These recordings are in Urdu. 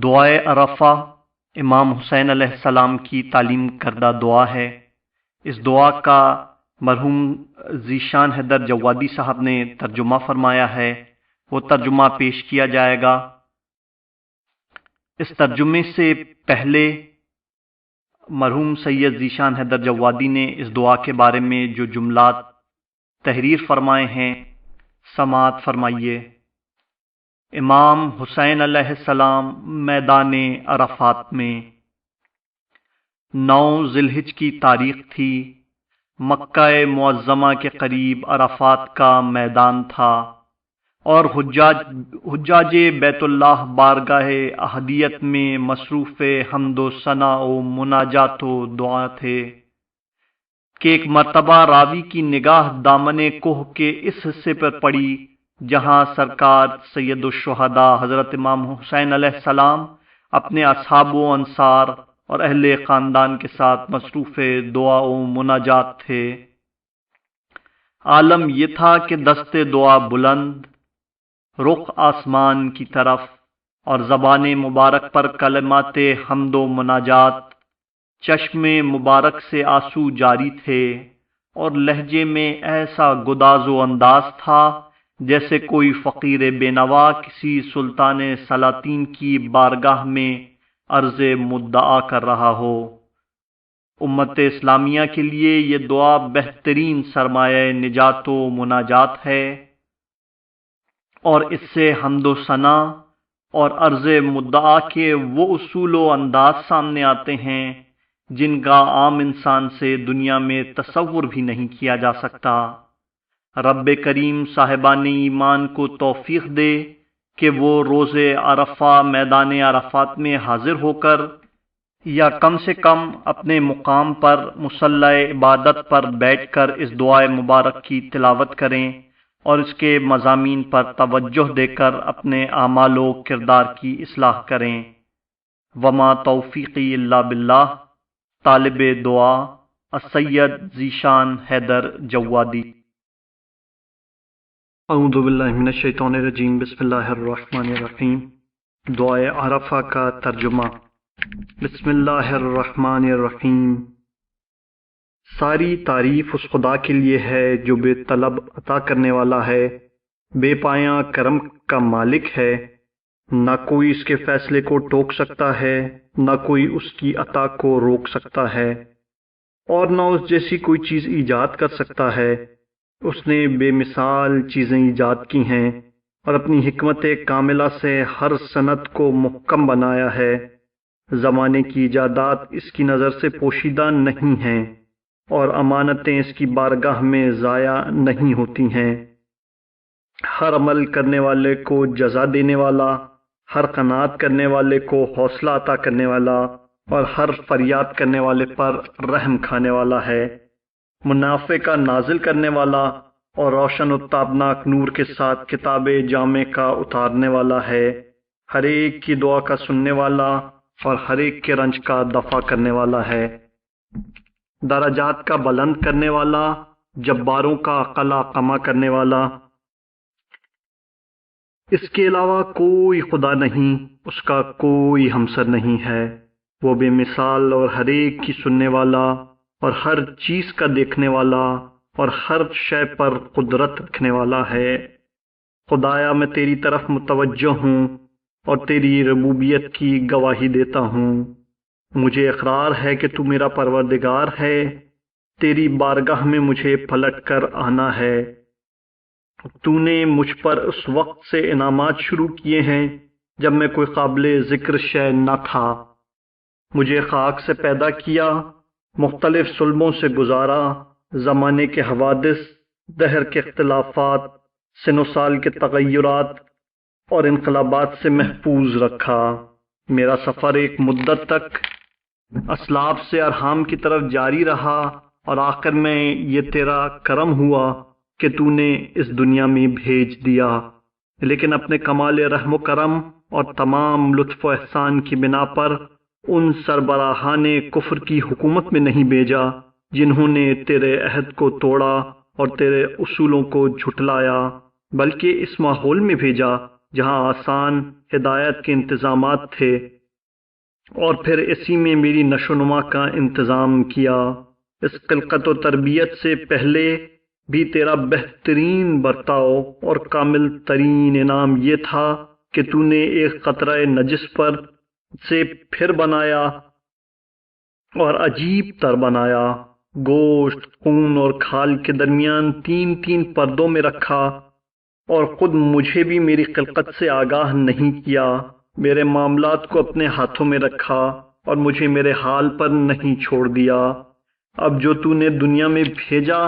دعائے عرفہ امام حسین علیہ السلام کی تعلیم کردہ دعا ہے۔ اس دعا کا مرحوم ذیشان حیدر جوادی صاحب نے ترجمہ فرمایا ہے، وہ ترجمہ پیش کیا جائے گا۔ اس ترجمے سے پہلے مرحوم سید ذیشان حیدر جوادی نے اس دعا کے بارے میں جو جملات تحریر فرمائے ہیں سماعت فرمائیے۔ امام حسین علیہ السلام میدان عرفات میں 9 ذی الحجہ کی تاریخ تھی۔ مکہ معظمہ کے قریب عرفات کا میدان تھا اور حجاج بیت اللہ بارگاہ احدیت میں مصروف حمد و ثنا و مناجات و دعا تھے کہ ایک مرتبہ راوی کی نگاہ دامن کوہ کے اس حصے پر پڑی جہاں سرکار سید الشہداء حضرت امام حسین علیہ السلام اپنے اصحاب و انصار اور اہل خاندان کے ساتھ مصروف دعا و مناجات تھے۔ عالم یہ تھا کہ دست دعا بلند، رخ آسمان کی طرف اور زبان مبارک پر کلمات حمد و مناجات، چشم مبارک سے آنسو جاری تھے اور لہجے میں ایسا گداز و انداز تھا جیسے کوئی فقیر بے نوا کسی سلطان سلاطین کی بارگاہ میں عرض مدعا کر رہا ہو۔ امت اسلامیہ کے لیے یہ دعا بہترین سرمایہ نجات و مناجات ہے اور اس سے حمد و ثنا اور عرض مدعا کے وہ اصول و انداز سامنے آتے ہیں جن کا عام انسان سے دنیا میں تصور بھی نہیں کیا جا سکتا۔ رب کریم صاحبان ایمان کو توفیق دے کہ وہ روز عرفہ میدان عرفات میں حاضر ہو کر یا کم سے کم اپنے مقام پر مصلی عبادت پر بیٹھ کر اس دعائے مبارک کی تلاوت کریں اور اس کے مضامین پر توجہ دے کر اپنے اعمال و کردار کی اصلاح کریں۔ وما توفیقی الا باللہ، طالب دعا السید ذیشان حیدر جوادی۔ اعوذ باللہ من الشیطان الرجیم، بسم اللہ الرحمن الرحیم۔ دعائے عرفہ کا ترجمہ۔ بسم اللہ الرحمن الرحیم۔ ساری تعریف اس خدا کے لیے ہے جو بے طلب عطا کرنے والا ہے، بے پایاں کرم کا مالک ہے۔ نہ کوئی اس کے فیصلے کو ٹوک سکتا ہے، نہ کوئی اس کی عطا کو روک سکتا ہے، اور نہ اس جیسی کوئی چیز ایجاد کر سکتا ہے۔ اس نے بے مثال چیزیں ایجاد کی ہیں اور اپنی حکمت کاملہ سے ہر صنعت کو محکم بنایا ہے۔ زمانے کی ایجادات اس کی نظر سے پوشیدہ نہیں ہیں اور امانتیں اس کی بارگاہ میں ضائع نہیں ہوتی ہیں۔ ہر عمل کرنے والے کو جزا دینے والا، ہر قناعت کرنے والے کو حوصلہ عطا کرنے والا اور ہر فریاد کرنے والے پر رحم کھانے والا ہے۔ منافع کا نازل کرنے والا اور روشن و تابناک نور کے ساتھ کتاب جامع کا اتارنے والا ہے۔ ہر ایک کی دعا کا سننے والا اور ہر ایک کے رنج کا دفع کرنے والا ہے۔ درجات کا بلند کرنے والا، جباروں کا قلع قمع کرنے والا۔ اس کے علاوہ کوئی خدا نہیں، اس کا کوئی ہمسر نہیں ہے۔ وہ بے مثال اور ہر ایک کی سننے والا اور ہر چیز کا دیکھنے والا اور ہر شے پر قدرت رکھنے والا ہے۔ خدایا میں تیری طرف متوجہ ہوں اور تیری ربوبیت کی گواہی دیتا ہوں۔ مجھے اقرار ہے کہ تو میرا پروردگار ہے، تیری بارگاہ میں مجھے پلٹ کر آنا ہے۔ تو نے مجھ پر اس وقت سے انعامات شروع کیے ہیں جب میں کوئی قابل ذکر شے نہ تھا۔ مجھے خاک سے پیدا کیا، مختلف صلبوں سے گزارا، زمانے کے حوادث، دہر کے اختلافات، سن و سال کے تغیرات اور انقلابات سے محفوظ رکھا۔ میرا سفر ایک مدت تک اسلاف سے ارحام کی طرف جاری رہا اور آخر میں یہ تیرا کرم ہوا کہ تو نے اس دنیا میں بھیج دیا، لیکن اپنے کمال رحم و کرم اور تمام لطف و احسان کی بنا پر ان سربراہان کفر کی حکومت میں نہیں بھیجا جنہوں نے تیرے عہد کو توڑا اور تیرے اصولوں کو جھٹلایا، بلکہ اس ماحول میں بھیجا جہاں آسان ہدایت کے انتظامات تھے اور پھر اسی میں میری نشو و نما کا انتظام کیا۔ اس خلقت و تربیت سے پہلے بھی تیرا بہترین برتاؤ اور کامل ترین انعام یہ تھا کہ تو نے ایک قطرہ نجس پر سے پھر بنایا اور عجیب تر بنایا، گوشت، خون اور کھال کے درمیان تین تین پردوں میں رکھا، اور خود مجھے بھی میری خلقت سے آگاہ نہیں کیا، میرے معاملات کو اپنے ہاتھوں میں رکھا اور مجھے میرے حال پر نہیں چھوڑ دیا۔ اب جو تو نے دنیا میں بھیجا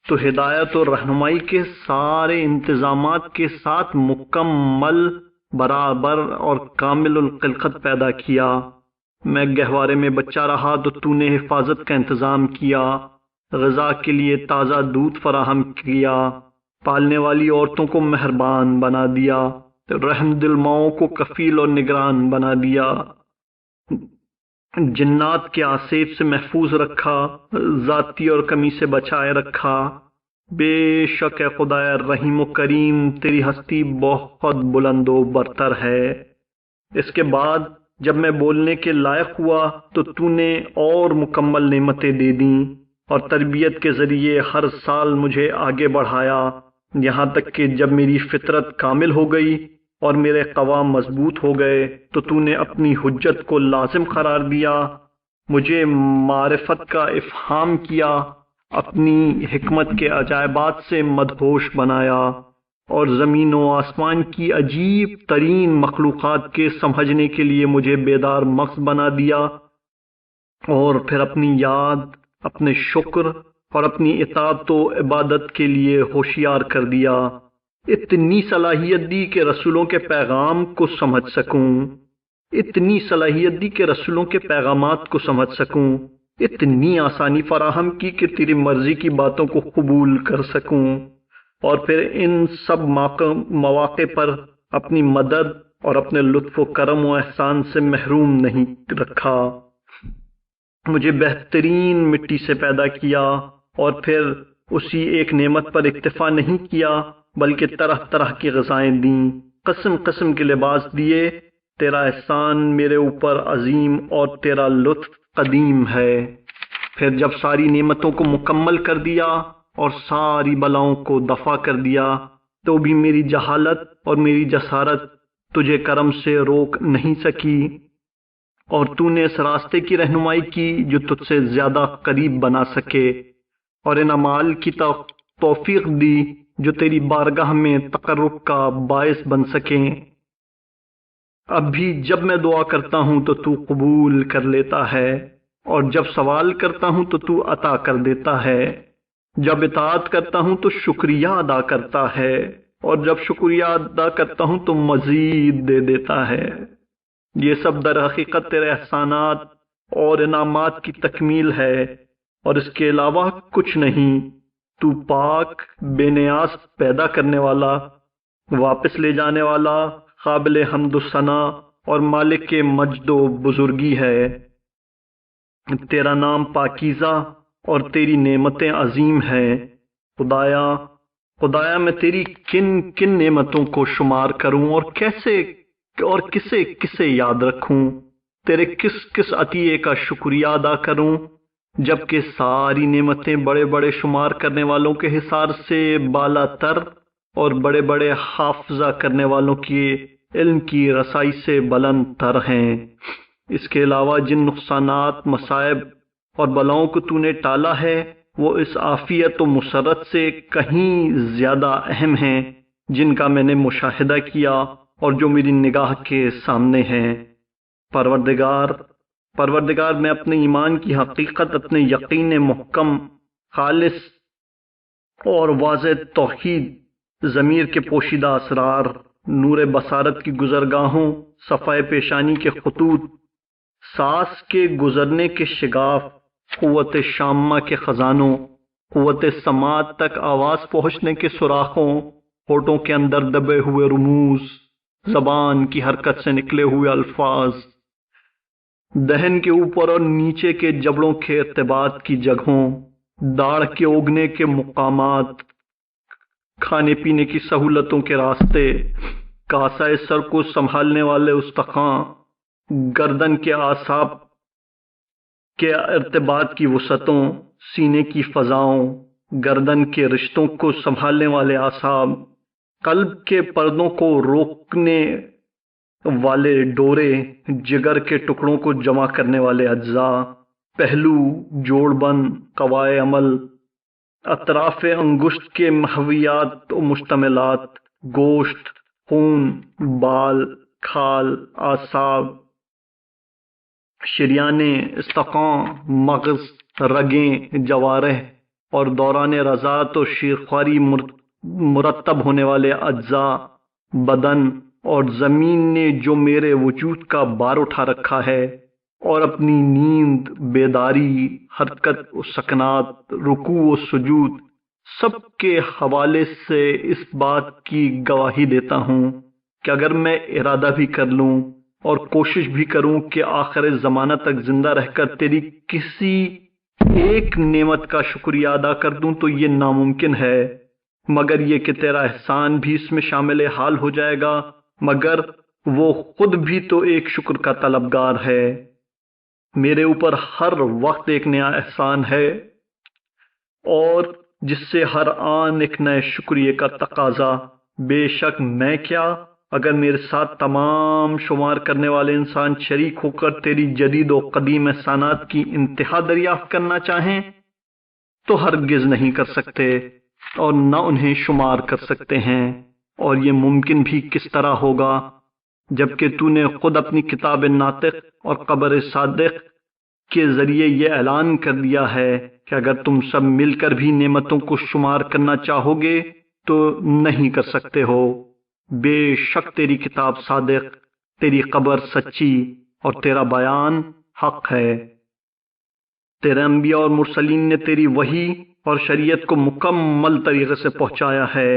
تو ہدایت اور رہنمائی کے سارے انتظامات کے ساتھ مکمل، برابر اور کامل الخلقت پیدا کیا۔ میں گہوارے میں بچہ رہا تو تو نے حفاظت کا انتظام کیا، غذا کے لیے تازہ دودھ فراہم کیا، پالنے والی عورتوں کو مہربان بنا دیا، رحم دل ماؤں کو کفیل اور نگران بنا دیا، جنات کے آسیب سے محفوظ رکھا، ذاتی اور کمی سے بچائے رکھا۔ بے شک اے خدائے رحیم و کریم، تیری ہستی بہت بلند و برتر ہے۔ اس کے بعد جب میں بولنے کے لائق ہوا تو نے اور مکمل نعمتیں دے دیں اور تربیت کے ذریعے ہر سال مجھے آگے بڑھایا، یہاں تک کہ جب میری فطرت کامل ہو گئی اور میرے قوام مضبوط ہو گئے تو نے اپنی حجت کو لازم قرار دیا، مجھے معرفت کا افہام کیا، اپنی حکمت کے عجائبات سے مدہوش بنایا اور زمین و آسمان کی عجیب ترین مخلوقات کے سمجھنے کے لیے مجھے بیدار مغز بنا دیا، اور پھر اپنی یاد، اپنے شکر اور اپنی اطاعت و عبادت کے لیے ہوشیار کر دیا، اتنی صلاحیت دی کہ رسولوں کے پیغام کو سمجھ سکوں، اتنی صلاحیت دی کہ رسولوں کے پیغامات کو سمجھ سکوں، اتنی آسانی فراہم کی کہ تیری مرضی کی باتوں کو قبول کر سکوں، اور پھر ان سب مواقع پر اپنی مدد اور اپنے لطف و کرم و احسان سے محروم نہیں رکھا۔ مجھے بہترین مٹی سے پیدا کیا اور پھر اسی ایک نعمت پر اکتفا نہیں کیا بلکہ طرح طرح کی غذائیں دیں، قسم قسم کے لباس دیے۔ تیرا احسان میرے اوپر عظیم اور تیرا لطف قدیم ہے۔ پھر جب ساری نعمتوں کو مکمل کر دیا اور ساری بلاؤں کو دفع کر دیا تو بھی میری جہالت اور میری جسارت تجھے کرم سے روک نہیں سکی، اور تو نے اس راستے کی رہنمائی کی جو تجھ سے زیادہ قریب بنا سکے، اور ان اعمال کی توفیق دی جو تیری بارگاہ میں تقرب کا باعث بن سکیں۔ اب بھی جب میں دعا کرتا ہوں تو قبول کر لیتا ہے، اور جب سوال کرتا ہوں تو عطا کر دیتا ہے، جب اطاعت کرتا ہوں تو شکریہ ادا کرتا ہے، اور جب شکریہ ادا کرتا ہوں تو مزید دے دیتا ہے۔ یہ سب در حقیقت تیرے احسانات اور انعامات کی تکمیل ہے، اور اس کے علاوہ کچھ نہیں۔ تو پاک، بے نیاز پیدا کرنے والا، واپس لے جانے والا، قابل حمد و ثنا اور مالک مجد و بزرگی ہے۔ تیرا نام پاکیزہ اور تیری نعمتیں عظیم ہیں۔ خدایا میں تیری کن کن نعمتوں کو شمار کروں اور کسے کسے یاد رکھوں، تیرے کس کس عطیے کا شکریہ ادا کروں، جبکہ ساری نعمتیں بڑے بڑے شمار کرنے والوں کے حصار سے بالا تر اور بڑے بڑے حافظہ کرنے والوں کے علم کی رسائی سے بلند تر ہیں۔ اس کے علاوہ جن نقصانات، مصائب اور بلاؤں کو تو نے ٹالا ہے وہ اس عافیت و مسرت سے کہیں زیادہ اہم ہیں جن کا میں نے مشاہدہ کیا اور جو میری نگاہ کے سامنے ہیں۔ پروردگار میں اپنے ایمان کی حقیقت، اپنے یقین محکم، خالص اور واضح توحید، ضمیر کے پوشیدہ اسرار، نور بصارت کی گزرگاہوں، صفائے پیشانی کے خطوط، سانس کے گزرنے کے شگاف، قوت شامہ کے خزانوں، قوت سماعت تک آواز پہنچنے کے سوراخوں، ہونٹوں کے اندر دبے ہوئے رموز، زبان کی حرکت سے نکلے ہوئے الفاظ، دہن کے اوپر اور نیچے کے جبڑوں کے ارتباط کی جگہوں، داڑھ کے اگنے کے مقامات، کھانے پینے کی سہولتوں کے راستے، کاسہ سر کو سنبھالنے والے استخوان، گردن کے اعصاب کے ارتباط کی وسعتوں، سینے کی فضاؤں، گردن کے رشتوں کو سنبھالنے والے اعصاب، قلب کے پردوں کو روکنے والے ڈورے، جگر کے ٹکڑوں کو جمع کرنے والے اجزاء، پہلو، جوڑ بند، قوائے عمل، اطراف انگشت کے محویات و مشتملات، گوشت، خون، بال، کھال، اعصاب، شریانیں، استقاں، مغز، رگیں، جوارح اور دوران رضاعت و شیرخواری مرتب ہونے والے اجزاء، بدن اور زمین نے جو میرے وجود کا بار اٹھا رکھا ہے، اور اپنی نیند، بیداری، حرکت و سکنات، رکوع و سجود، سب کے حوالے سے اس بات کی گواہی دیتا ہوں کہ اگر میں ارادہ بھی کر لوں اور کوشش بھی کروں کہ آخر زمانہ تک زندہ رہ کر تیری کسی ایک نعمت کا شکریہ ادا کر دوں تو یہ ناممکن ہے، مگر یہ کہ تیرا احسان بھی اس میں شامل حال ہو جائے گا، مگر وہ خود بھی تو ایک شکر کا طلبگار ہے۔ میرے اوپر ہر وقت ایک نیا احسان ہے اور جس سے ہر آن ایک نئے شکریہ کا تقاضا۔ بے شک میں کیا، اگر میرے ساتھ تمام شمار کرنے والے انسان شریک ہو کر تیری جدید و قدیم احسانات کی انتہا دریافت کرنا چاہیں تو ہرگز نہیں کر سکتے اور نہ انہیں شمار کر سکتے ہیں، اور یہ ممکن بھی کس طرح ہوگا جبکہ تو نے خود اپنی کتاب ناطق اور قبر صادق کے ذریعے یہ اعلان کر دیا ہے کہ اگر تم سب مل کر بھی نعمتوں کو شمار کرنا چاہو گے تو نہیں کر سکتے ہو۔ بے شک تیری کتاب صادق، تیری قبر سچی اور تیرا بیان حق ہے۔ تیرے انبیاء اور مرسلین نے تیری وحی اور شریعت کو مکمل طریقے سے پہنچایا ہے،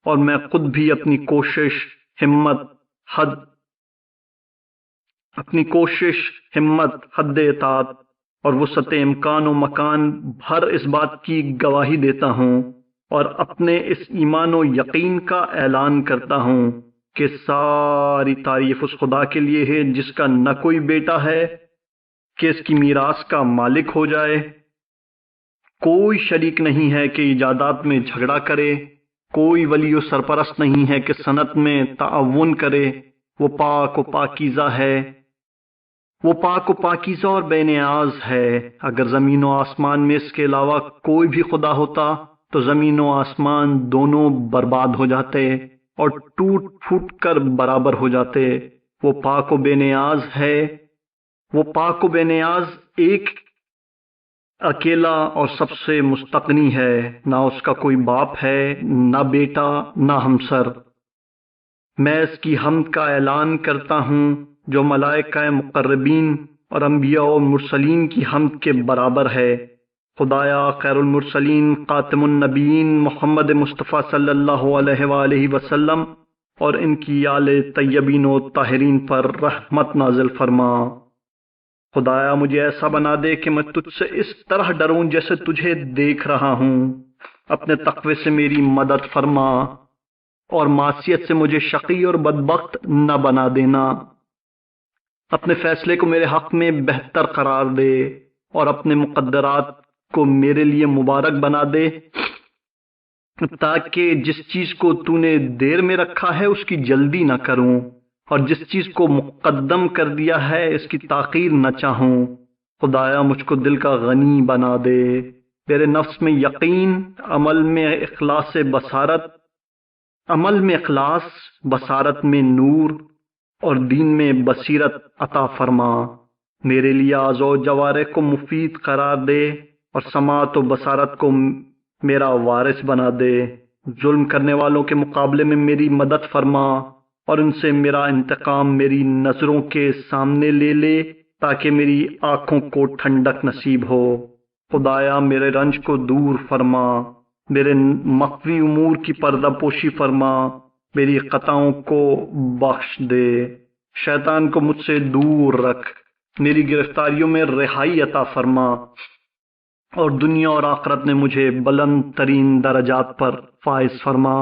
اور میں خود بھی اپنی کوشش، ہمت، حد اطاعت اور وسعت امکان و مکان بھر اس بات کی گواہی دیتا ہوں اور اپنے اس ایمان و یقین کا اعلان کرتا ہوں کہ ساری تعریف اس خدا کے لیے ہے جس کا نہ کوئی بیٹا ہے کہ اس کی میراث کا مالک ہو جائے، کوئی شریک نہیں ہے کہ ایجادات میں جھگڑا کرے، کوئی ولی و سرپرست نہیں ہے کہ صنعت میں تعاون کرے، وہ پاک و پاکیزہ ہے، وہ پاک و پاکیزہ اور بے نیاز ہے۔ اگر زمین و آسمان میں اس کے علاوہ کوئی بھی خدا ہوتا تو زمین و آسمان دونوں برباد ہو جاتے اور ٹوٹ پھوٹ کر برابر ہو جاتے۔ وہ پاک و بے نیاز ہے، وہ پاک و بے نیاز ایک اکیلا اور سب سے مستغنی ہے، نہ اس کا کوئی باپ ہے، نہ بیٹا، نہ ہمسر۔ میں اس کی حمد کا اعلان کرتا ہوں جو ملائکہ مقربین اور انبیاء و مرسلین کی حمد کے برابر ہے۔ خدایا خیر المرسلین خاتم النبیین محمد مصطفیٰ صلی اللہ علیہ وآلہ وسلم اور ان کی آل طیبین و طاہرین پر رحمت نازل فرما۔ خدایا مجھے ایسا بنا دے کہ میں تجھ سے اس طرح ڈروں جیسے تجھے دیکھ رہا ہوں، اپنے تقوی سے میری مدد فرما اور معصیت سے مجھے شقی اور بدبخت نہ بنا دینا۔ اپنے فیصلے کو میرے حق میں بہتر قرار دے اور اپنے مقدرات کو میرے لیے مبارک بنا دے، تاکہ جس چیز کو تو نے دیر میں رکھا ہے اس کی جلدی نہ کروں، اور جس چیز کو مقدم کر دیا ہے اس کی تاخیر نہ چاہوں۔ خدایا مجھ کو دل کا غنی بنا دے، تیرے نفس میں یقین، عمل میں اخلاص، بصارت میں نور اور دین میں بصیرت عطا فرما۔ میرے لیے اعضاء و جوارح کو مفید قرار دے اور سماعت و بصارت کو میرا وارث بنا دے۔ ظلم کرنے والوں کے مقابلے میں میری مدد فرما اور ان سے میرا انتقام میری نظروں کے سامنے لے لے تاکہ میری آنکھوں کو ٹھنڈک نصیب ہو۔ خدایا میرے رنج کو دور فرما، میرے مخفی امور کی پردہ پوشی فرما، میری خطاؤں کو بخش دے، شیطان کو مجھ سے دور رکھ، میری گرفتاریوں میں رہائی عطا فرما اور دنیا اور آخرت میں مجھے بلند ترین درجات پر فائز فرما۔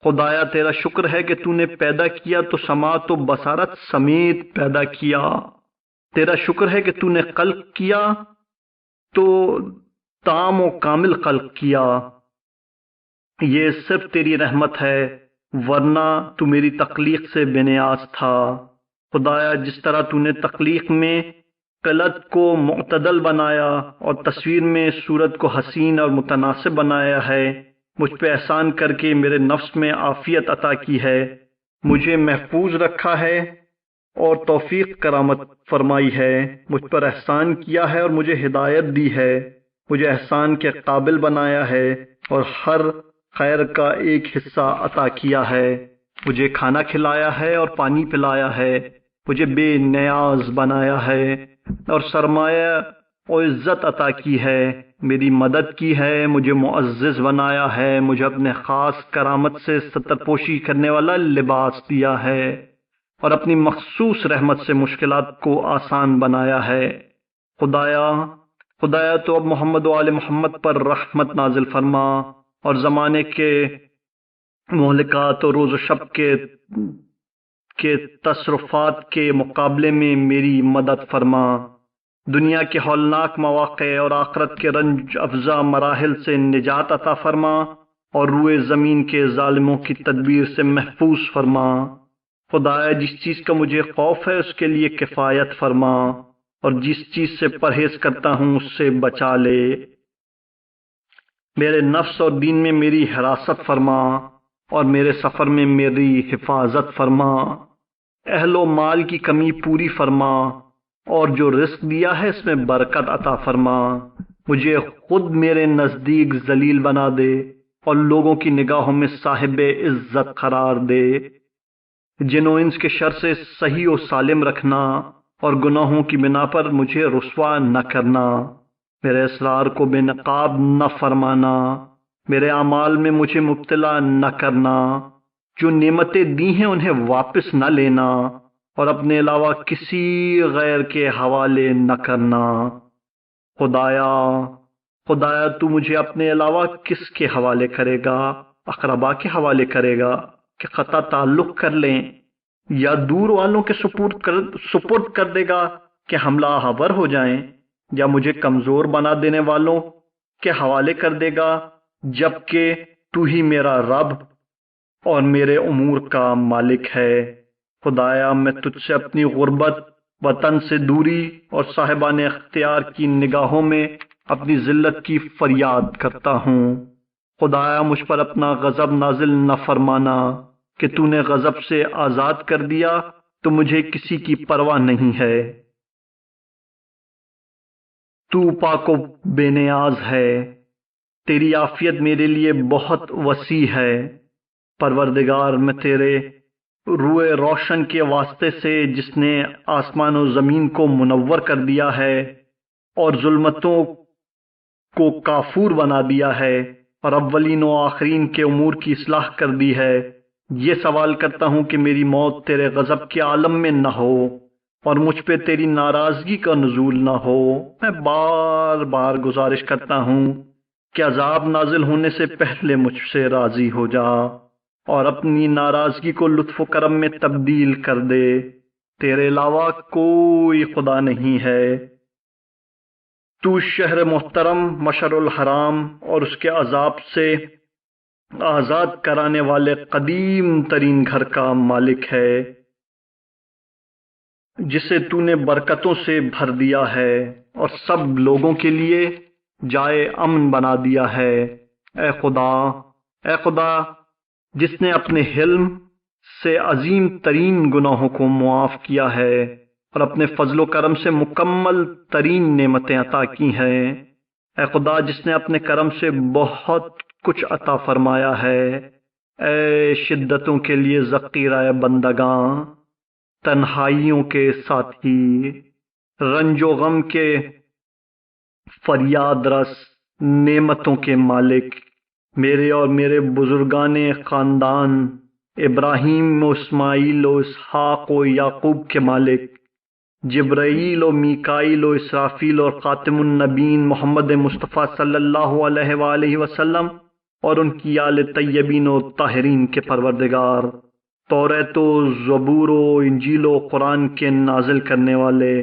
خدایا تیرا شکر ہے کہ تو نے پیدا کیا تو سماعت و بصارت سمیت پیدا کیا، تیرا شکر ہے کہ تو نے خلق کیا تو تام و کامل خلق کیا، یہ صرف تیری رحمت ہے، ورنہ تو میری تخلیق سے بے نیاز تھا۔ خدایا جس طرح تو نے تخلیق میں قلت کو معتدل بنایا اور تصویر میں صورت کو حسین اور متناسب بنایا ہے، مجھ پہ احسان کر کے میرے نفس میں عافیت عطا کی ہے، مجھے محفوظ رکھا ہے اور توفیق کرامت فرمائی ہے، مجھ پر احسان کیا ہے اور مجھے ہدایت دی ہے، مجھے احسان کے قابل بنایا ہے اور ہر خیر کا ایک حصہ عطا کیا ہے، مجھے کھانا کھلایا ہے اور پانی پلایا ہے، مجھے بے نیاز بنایا ہے اور سرمایہ و عزت عطا کی ہے، میری مدد کی ہے، مجھے معزز بنایا ہے، مجھے اپنے خاص کرامت سے ستر پوشی کرنے والا لباس دیا ہے اور اپنی مخصوص رحمت سے مشکلات کو آسان بنایا ہے۔ خدایا تو اب محمد و آل محمد پر رحمت نازل فرما اور زمانے کے مہلکات اور روز و شب کے تصرفات کے مقابلے میں میری مدد فرما، دنیا کے ہولناک مواقع اور آخرت کے رنج افزا مراحل سے نجات عطا فرما اور روئے زمین کے ظالموں کی تدبیر سے محفوظ فرما۔ خدایا جس چیز کا مجھے خوف ہے اس کے لیے کفایت فرما اور جس چیز سے پرہیز کرتا ہوں اس سے بچا لے، میرے نفس اور دین میں میری حراست فرما اور میرے سفر میں میری حفاظت فرما، اہل و مال کی کمی پوری فرما اور جو رزق دیا ہے اس میں برکت عطا فرما، مجھے خود میرے نزدیک ذلیل بنا دے اور لوگوں کی نگاہوں میں صاحب عزت قرار دے، جن و انس کے شر سے صحیح و سالم رکھنا اور گناہوں کی بنا پر مجھے رسوا نہ کرنا، میرے اسرار کو بے نقاب نہ فرمانا، میرے اعمال میں مجھے مبتلا نہ کرنا، جو نعمتیں دی ہیں انہیں واپس نہ لینا اور اپنے علاوہ کسی غیر کے حوالے نہ کرنا۔ خدایا تو مجھے اپنے علاوہ کس کے حوالے کرے گا؟ اقربا کے حوالے کرے گا کہ قطع تعلق کر لیں، یا دور والوں کے سپرد کر دے گا کہ حملہ آور ہو جائیں، یا مجھے کمزور بنا دینے والوں کے حوالے کر دے گا، جبکہ تو ہی میرا رب اور میرے امور کا مالک ہے۔ خدایا میں تجھ سے اپنی غربت، وطن سے دوری اور صاحبان اختیار کی نگاہوں میں اپنی ذلت کی فریاد کرتا ہوں۔ خدایا مجھ پر اپنا غضب نازل نہ فرمانا، کہ تو نے غضب سے آزاد کر دیا تو مجھے کسی کی پرواہ نہیں ہے، تو پاک و بے نیاز ہے، تیری عافیت میرے لیے بہت وسیع ہے۔ پروردگار میں تیرے روئے روشن کے واسطے سے جس نے آسمان و زمین کو منور کر دیا ہے اور ظلمتوں کو کافور بنا دیا ہے اور اولین و آخرین کے امور کی اصلاح کر دی ہے، یہ سوال کرتا ہوں کہ میری موت تیرے غضب کے عالم میں نہ ہو اور مجھ پہ تیری ناراضگی کا نزول نہ ہو۔ میں بار بار گزارش کرتا ہوں کہ عذاب نازل ہونے سے پہلے مجھ سے راضی ہو جا اور اپنی ناراضگی کو لطف و کرم میں تبدیل کر دے، تیرے علاوہ کوئی خدا نہیں ہے۔ تو شہر محترم مشعر الحرام اور اس کے عذاب سے آزاد کرانے والے قدیم ترین گھر کا مالک ہے، جسے تو نے برکتوں سے بھر دیا ہے اور سب لوگوں کے لیے جائے امن بنا دیا ہے۔ اے خدا جس نے اپنے حلم سے عظیم ترین گناہوں کو معاف کیا ہے اور اپنے فضل و کرم سے مکمل ترین نعمتیں عطا کی ہیں۔ اے خدا جس نے اپنے کرم سے بہت کچھ عطا فرمایا ہے۔ اے شدتوں کے لیے ذخیرہ بندگاں، تنہائیوں کے ساتھی، رنج و غم کے فریاد رس، نعمتوں کے مالک، میرے اور میرے بزرگان خاندان ابراہیم و اسماعیل و اسحاق و یعقوب کے مالک، جبرائیل و میکائیل و اسرافیل اور خاتم النبیین محمد مصطفیٰ صلی اللہ علیہ وآلہ وسلم اور ان کی آل طیبین و طاہرین کے پروردگار، توریت و زبور و انجیل و قرآن کے نازل کرنے والے،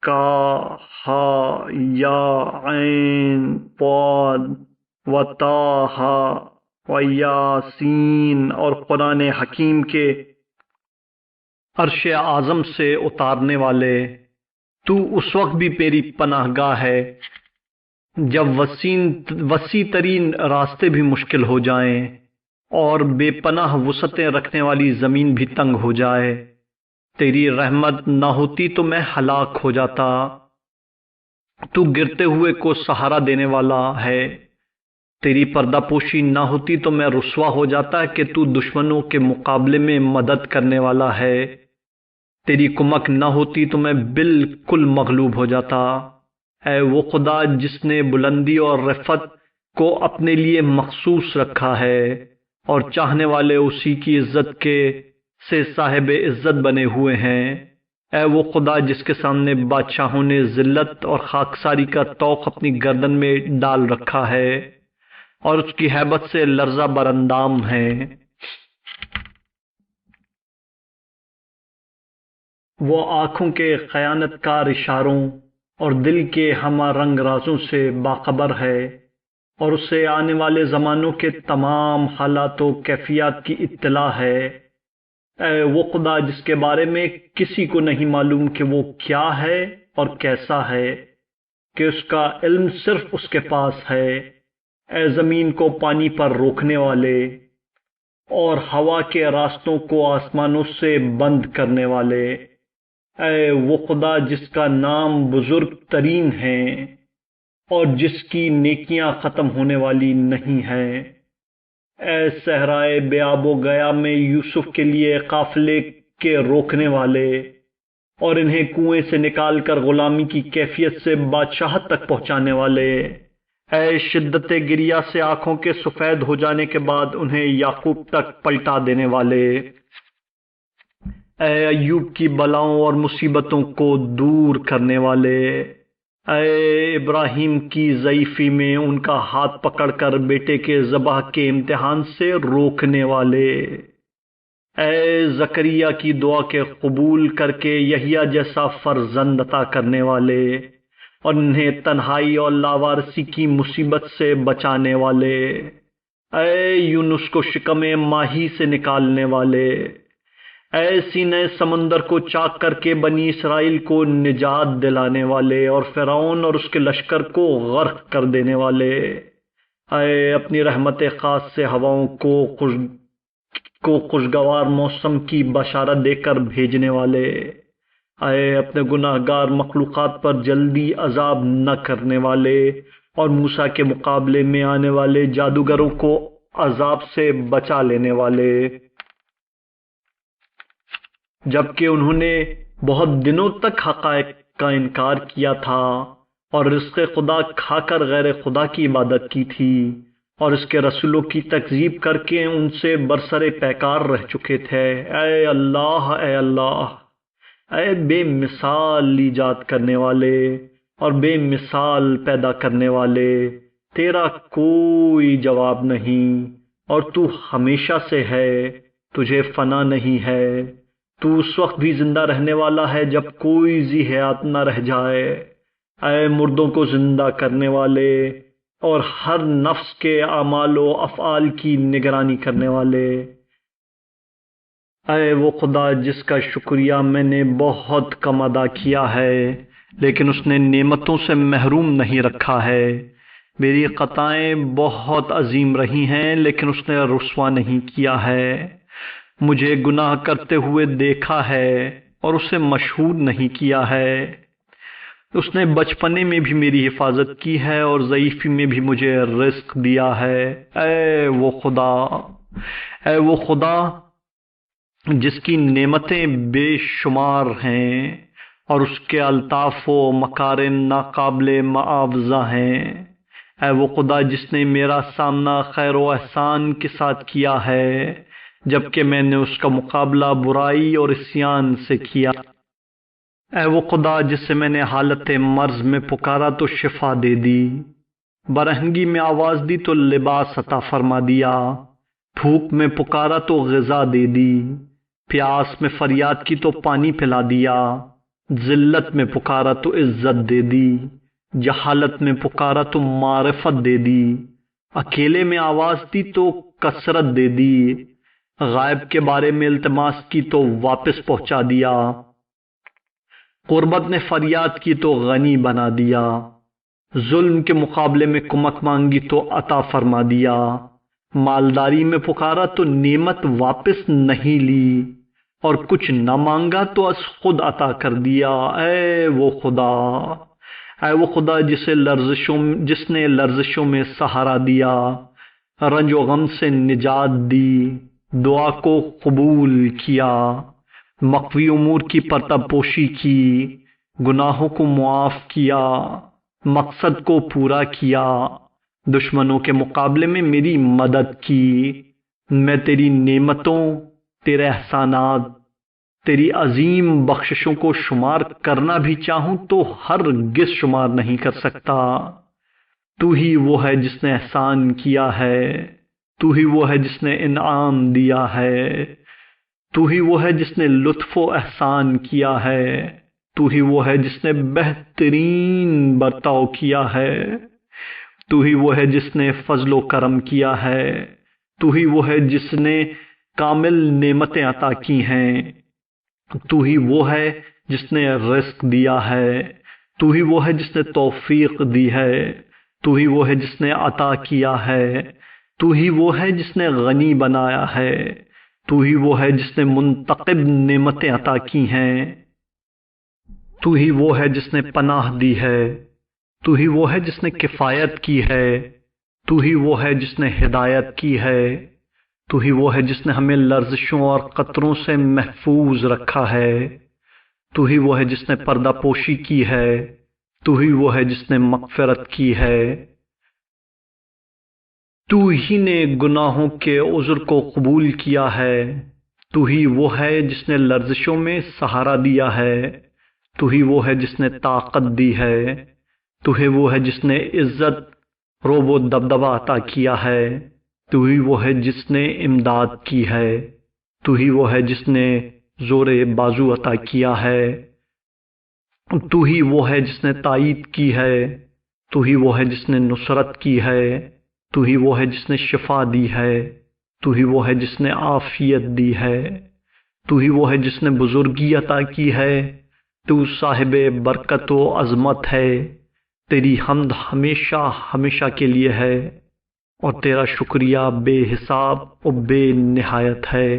کا ہا یا عین پاد و تاہا و یاسین، اور قرآن حکیم کے عرش اعظم سے اتارنے والے۔ تو اس وقت بھی میری پناہ گاہ ہے جب وسیع ترین راستے بھی مشکل ہو جائیں اور بے پناہ وسعتیں رکھنے والی زمین بھی تنگ ہو جائے۔ تیری رحمت نہ ہوتی تو میں ہلاک ہو جاتا۔ تو گرتے ہوئے کو سہارا دینے والا ہے۔ تیری پردہ پوشی نہ ہوتی تو میں رسوا ہو جاتا کہ تو دشمنوں کے مقابلے میں مدد کرنے والا ہے۔ تیری کمک نہ ہوتی تو میں بالکل مغلوب ہو جاتا۔ اے وہ خدا جس نے بلندی اور رفعت کو اپنے لیے مخصوص رکھا ہے اور چاہنے والے اسی کی عزت کے سے صاحب عزت بنے ہوئے ہیں۔ اے وہ خدا جس کے سامنے بادشاہوں نے ذلت اور خاکساری کا طوق اپنی گردن میں ڈال رکھا ہے اور اس کی ہیبت سے لرزہ براندام ہیں۔ وہ آنکھوں کے خیانت کار اشاروں اور دل کے ہمہ رنگ رازوں سے باخبر ہے اور اسے آنے والے زمانوں کے تمام حالات و کیفیات کی اطلاع ہے۔ اے وہ خدا جس کے بارے میں کسی کو نہیں معلوم کہ وہ کیا ہے اور کیسا ہے، کہ اس کا علم صرف اس کے پاس ہے۔ اے زمین کو پانی پر روکنے والے اور ہوا کے راستوں کو آسمانوں سے بند کرنے والے، اے وہ خدا جس کا نام بزرگ ترین ہے اور جس کی نیکیاں ختم ہونے والی نہیں ہیں۔ اے صحرائے بے آب و گیا میں یوسف کے لیے قافلے کے روکنے والے اور انہیں کنویں سے نکال کر غلامی کی کیفیت سے بادشاہت تک پہنچانے والے، اے شدت گریہ سے آنکھوں کے سفید ہو جانے کے بعد انہیں یعقوب تک پلٹا دینے والے، اے ایوب کی بلاؤں اور مصیبتوں کو دور کرنے والے، اے ابراہیم کی ضعیفی میں ان کا ہاتھ پکڑ کر بیٹے کے ذبح کے امتحان سے روکنے والے، اے زکریا کی دعا کے قبول کر کے یحییٰ جیسا فرزند عطا کرنے والے اور انہیں تنہائی اور لاوارثی کی مصیبت سے بچانے والے، اے یونس کو شکم ماہی سے نکالنے والے، اے سینہ سمندر کو چاک کر کے بنی اسرائیل کو نجات دلانے والے اور فرعون اور اس کے لشکر کو غرق کر دینے والے، اے اپنی رحمت خاص سے ہواؤں کو خوشگوار موسم کی بشارت دے کر بھیجنے والے، اے اپنے گناہ گار مخلوقات پر جلدی عذاب نہ کرنے والے اور موسیٰ کے مقابلے میں آنے والے جادوگروں کو عذاب سے بچا لینے والے، جبکہ انہوں نے بہت دنوں تک حقائق کا انکار کیا تھا اور رزق خدا کھا کر غیر خدا کی عبادت کی تھی اور اس کے رسولوں کی تکذیب کر کے ان سے برسر پیکار رہ چکے تھے۔ اے اللہ، اے اللہ، اے بے مثال ایجاد کرنے والے اور بے مثال پیدا کرنے والے، تیرا کوئی جواب نہیں اور تو ہمیشہ سے ہے، تجھے فنا نہیں ہے۔ تو اس وقت بھی زندہ رہنے والا ہے جب کوئی ذی حیات نہ رہ جائے۔ اے مردوں کو زندہ کرنے والے اور ہر نفس کے اعمال و افعال کی نگرانی کرنے والے، اے وہ خدا جس کا شکریہ میں نے بہت کم ادا کیا ہے لیکن اس نے نعمتوں سے محروم نہیں رکھا ہے۔ میری خطائیں بہت عظیم رہی ہیں لیکن اس نے رسوا نہیں کیا ہے۔ مجھے گناہ کرتے ہوئے دیکھا ہے اور اسے مشہود نہیں کیا ہے۔ اس نے بچپنے میں بھی میری حفاظت کی ہے اور ضعیفی میں بھی مجھے رزق دیا ہے۔ اے وہ خدا، اے وہ خدا جس کی نعمتیں بے شمار ہیں اور اس کے الطاف و مکارم ناقابل معاوضہ ہیں۔ اے وہ خدا جس نے میرا سامنا خیر و احسان کے ساتھ کیا ہے جبکہ میں نے اس کا مقابلہ برائی اور عصیان سے کیا۔ اے وہ خدا جس سے میں نے حالت مرض میں پکارا تو شفا دے دی برہنگی میں آواز دی تو لباس عطا فرما دیا، بھوک میں پکارا تو غذا دے دی، پیاس میں فریاد کی تو پانی پلا دیا، ذلت میں پکارا تو عزت دے دی، جہالت میں پکارا تو معرفت دے دی، اکیلے میں آواز دی تو کثرت دے دی، غائب کے بارے میں التماس کی تو واپس پہنچا دیا، قربت نے فریاد کی تو غنی بنا دیا، ظلم کے مقابلے میں کمک مانگی تو عطا فرما دیا، مالداری میں پکارا تو نعمت واپس نہیں لی، اور کچھ نہ مانگا تو از خود عطا کر دیا۔ اے وہ خدا جس نے لرزشوں میں سہارا دیا، رنج و غم سے نجات دی، دعا کو قبول کیا، مخفی امور کی پردہ پوشی کی، گناہوں کو معاف کیا، مقصد کو پورا کیا، دشمنوں کے مقابلے میں میری مدد کی۔ میں تیری نعمتوں، تیرے احسانات، تیری عظیم بخششوں کو شمار کرنا بھی چاہوں تو ہرگز شمار نہیں کر سکتا۔ تو ہی وہ ہے جس نے احسان کیا ہے، تو ہی وہ ہے جس نے انعام دیا ہے، تو ہی وہ ہے جس نے لطف و احسان کیا ہے، تو ہی وہ ہے جس نے بہترین برتاؤ کیا ہے، تو ہی وہ ہے جس نے فضل و کرم کیا ہے، تو ہی وہ ہے جس نے کامل نعمتیں عطا کی ہیں، تو ہی وہ ہے جس نے رزق دیا ہے، تو ہی وہ ہے جس نے توفیق دی ہے، تو ہی وہ ہے جس نے عطا کیا ہے، تو ہی وہ ہے جس نے غنی بنایا ہے، تو ہی وہ ہے جس نے منتقب نعمتیں عطا کی ہیں، تو ہی وہ ہے جس نے پناہ دی ہے، تو ہی وہ ہے جس نے کفایت کی ہے، تو ہی وہ ہے جس نے ہدایت کی ہے، تو ہی وہ ہے جس نے ہمیں لرزشوں اور قطروں سے محفوظ رکھا ہے، تو ہی وہ ہے جس نے پردہ پوشی کی ہے، تو ہی وہ ہے جس نے مغفرت کی ہے، تو ہی نے گناہوں کے عذر کو قبول کیا ہے، تو ہی وہ ہے جس نے لرزشوں میں سہارا دیا ہے، تو ہی وہ ہے جس نے طاقت دی ہے، تو ہی وہ ہے جس نے عزت، روب و دبدبہ عطا کیا ہے، تو ہی وہ ہے جس نے امداد کی ہے، تو ہی وہ ہے جس نے زور بازو عطا کیا ہے، تو ہی وہ ہے جس نے تائید کی ہے، تو ہی وہ ہے جس نے نصرت کی ہے، تو ہی وہ ہے جس نے شفا دی ہے، تو ہی وہ ہے جس نے عافیت دی ہے، تو ہی وہ ہے جس نے بزرگی عطا کی ہے، تو صاحب برکت و عظمت ہے، تیری حمد ہمیشہ ہمیشہ کے لیے ہے، اور تیرا شکریہ بے حساب و بے نہایت ہے۔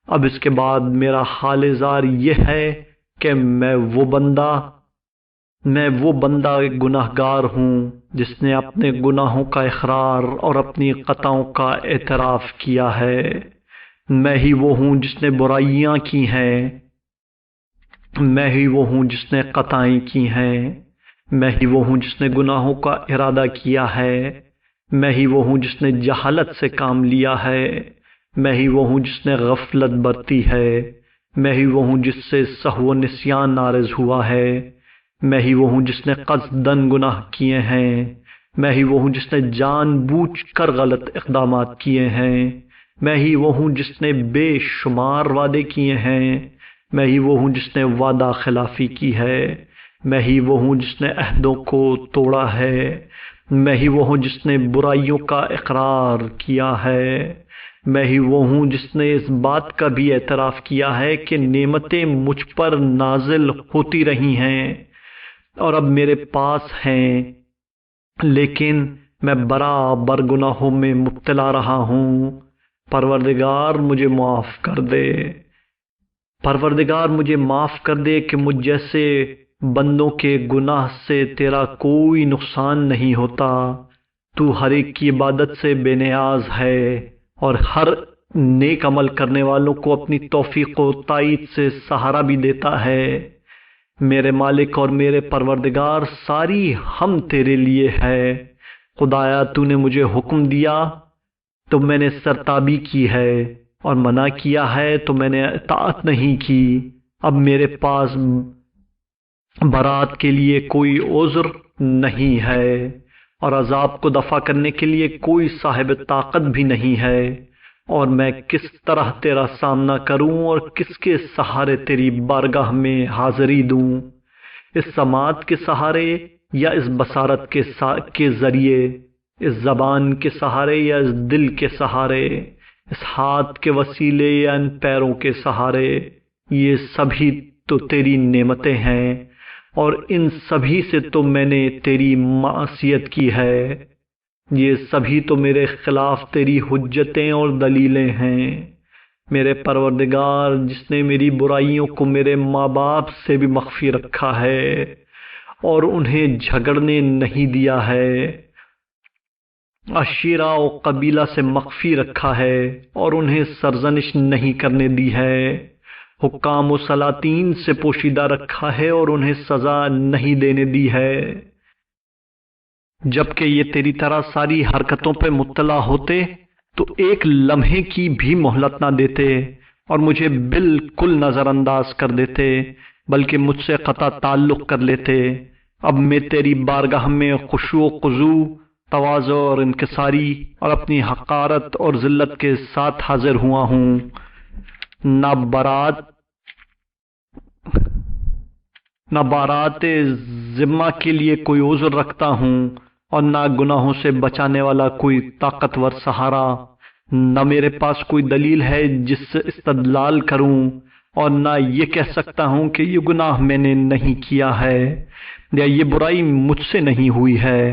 اب اس کے بعد میرا حال زار یہ ہے کہ میں وہ بندہ گناہ گار ہوں جس نے اپنے گناہوں کا اقرار اور اپنی خطاؤں کا اعتراف کیا ہے۔ میں ہی وہ ہوں جس نے برائیاں کی ہیں، میں ہی وہ ہوں جس نے خطائیں کی ہیں، میں ہی وہ ہوں جس نے گناہوں کا ارادہ کیا ہے، میں ہی وہ ہوں جس نے جہالت سے کام لیا ہے، میں ہی وہ ہوں جس نے غفلت برتی ہے، میں ہی وہ ہوں جس سے سہو و نسیان نارز ہوا ہے، میں ہی وہ ہوں جس نے قصداً گناہ کیے ہیں، میں ہی وہ ہوں جس نے جان بوجھ کر غلط اقدامات کیے ہیں، میں ہی وہ ہوں جس نے بے شمار وعدے کیے ہیں، میں ہی وہ ہوں جس نے وعدہ خلافی کی ہے، میں ہی وہ ہوں جس نے عہدوں کو توڑا ہے، میں ہی وہ ہوں جس نے برائیوں کا اقرار کیا ہے، میں ہی وہ ہوں جس نے اس بات کا بھی اعتراف کیا ہے کہ نعمتیں مجھ پر نازل ہوتی رہی ہیں اور اب میرے پاس ہیں، لیکن میں برابر گناہوں میں مبتلا رہا ہوں۔ پروردگار مجھے معاف کر دے، پروردگار مجھے معاف کر دے کہ مجھ جیسے بندوں کے گناہ سے تیرا کوئی نقصان نہیں ہوتا۔ تو ہر ایک کی عبادت سے بے نیاز ہے اور ہر نیک عمل کرنے والوں کو اپنی توفیق و تائید سے سہارا بھی دیتا ہے۔ میرے مالک اور میرے پروردگار، ساری ہم تیرے لیے ہے۔ خدایا تو نے مجھے حکم دیا تو میں نے سرتابی کی ہے، اور منع کیا ہے تو میں نے اطاعت نہیں کی۔ اب میرے پاس برات کے لیے کوئی عذر نہیں ہے۔ اور عذاب کو دفع کرنے کے لیے کوئی صاحب طاقت بھی نہیں ہے، اور میں کس طرح تیرا سامنا کروں اور کس کے سہارے تیری بارگاہ میں حاضری دوں؟ اس سماعت کے سہارے یا اس بصارت کے ذریعے، اس زبان کے سہارے یا اس دل کے سہارے، اس ہاتھ کے وسیلے یا ان پیروں کے سہارے؟ یہ سبھی تو تیری نعمتیں ہیں، اور ان سبھی سے تو میں نے تیری معصیت کی ہے۔ یہ سبھی تو میرے خلاف تیری حجتیں اور دلیلیں ہیں۔ میرے پروردگار، جس نے میری برائیوں کو میرے ماں باپ سے بھی مخفی رکھا ہے اور انہیں جھگڑنے نہیں دیا ہے، عشیرہ و قبیلہ سے مخفی رکھا ہے اور انہیں سرزنش نہیں کرنے دی ہے، حکام و سلاطین سے پوشیدہ رکھا ہے اور انہیں سزا نہیں دینے دی ہے، جبکہ یہ تیری طرح ساری حرکتوں پہ مطلع ہوتے تو ایک لمحے کی بھی مہلت نہ دیتے اور مجھے بالکل نظر انداز کر دیتے، بلکہ مجھ سے قطع تعلق کر لیتے۔ اب میں تیری بارگاہ میں خشوع و خضوع، تواضع اور انکساری اور اپنی حقارت اور ذلت کے ساتھ حاضر ہوا ہوں۔ نہ بارات ذمہ کے لیے کوئی عذر رکھتا ہوں اور نہ گناہوں سے بچانے والا کوئی طاقتور سہارا، نہ میرے پاس کوئی دلیل ہے جس سے استدلال کروں، اور نہ یہ کہہ سکتا ہوں کہ یہ گناہ میں نے نہیں کیا ہے یا یہ برائی مجھ سے نہیں ہوئی ہے۔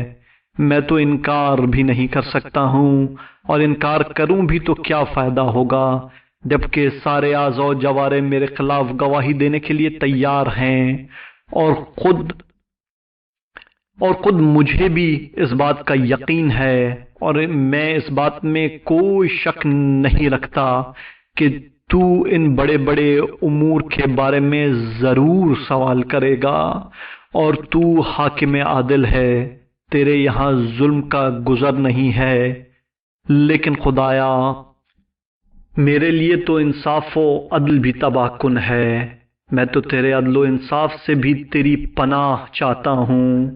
میں تو انکار بھی نہیں کر سکتا ہوں، اور انکار کروں بھی تو کیا فائدہ ہوگا، جبکہ سارے اعضاء و جوارے میرے خلاف گواہی دینے کے لیے تیار ہیں، اور خود مجھے بھی اس بات کا یقین ہے، اور میں اس بات میں کوئی شک نہیں رکھتا کہ تو ان بڑے بڑے امور کے بارے میں ضرور سوال کرے گا، اور تو حاکم عادل ہے، تیرے یہاں ظلم کا گزر نہیں ہے۔ لیکن خدایا، میرے لیے تو انصاف و عدل بھی تباہ کن ہے، میں تو تیرے عدل و انصاف سے بھی تیری پناہ چاہتا ہوں،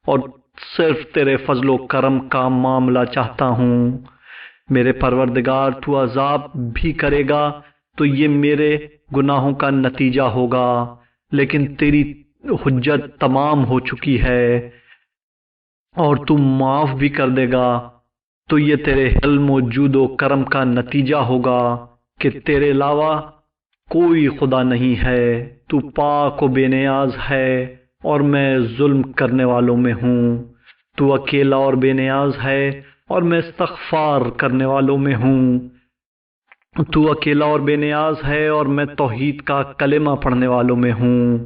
اور صرف تیرے فضل و کرم کا معاملہ چاہتا ہوں۔ میرے پروردگار، تو عذاب بھی کرے گا تو یہ میرے گناہوں کا نتیجہ ہوگا، لیکن تیری حجت تمام ہو چکی ہے، اور تو معاف بھی کر دے گا تو یہ تیرے حلم و جود و کرم کا نتیجہ ہوگا کہ تیرے علاوہ کوئی خدا نہیں ہے، تو پاک و بے نیاز ہے اور میں ظلم کرنے والوں میں ہوں، تو اکیلا اور بے نیاز ہے اور میں استغفار کرنے والوں میں ہوں، تو اکیلا اور بے نیاز ہے اور میں توحید کا کلمہ پڑھنے والوں میں ہوں،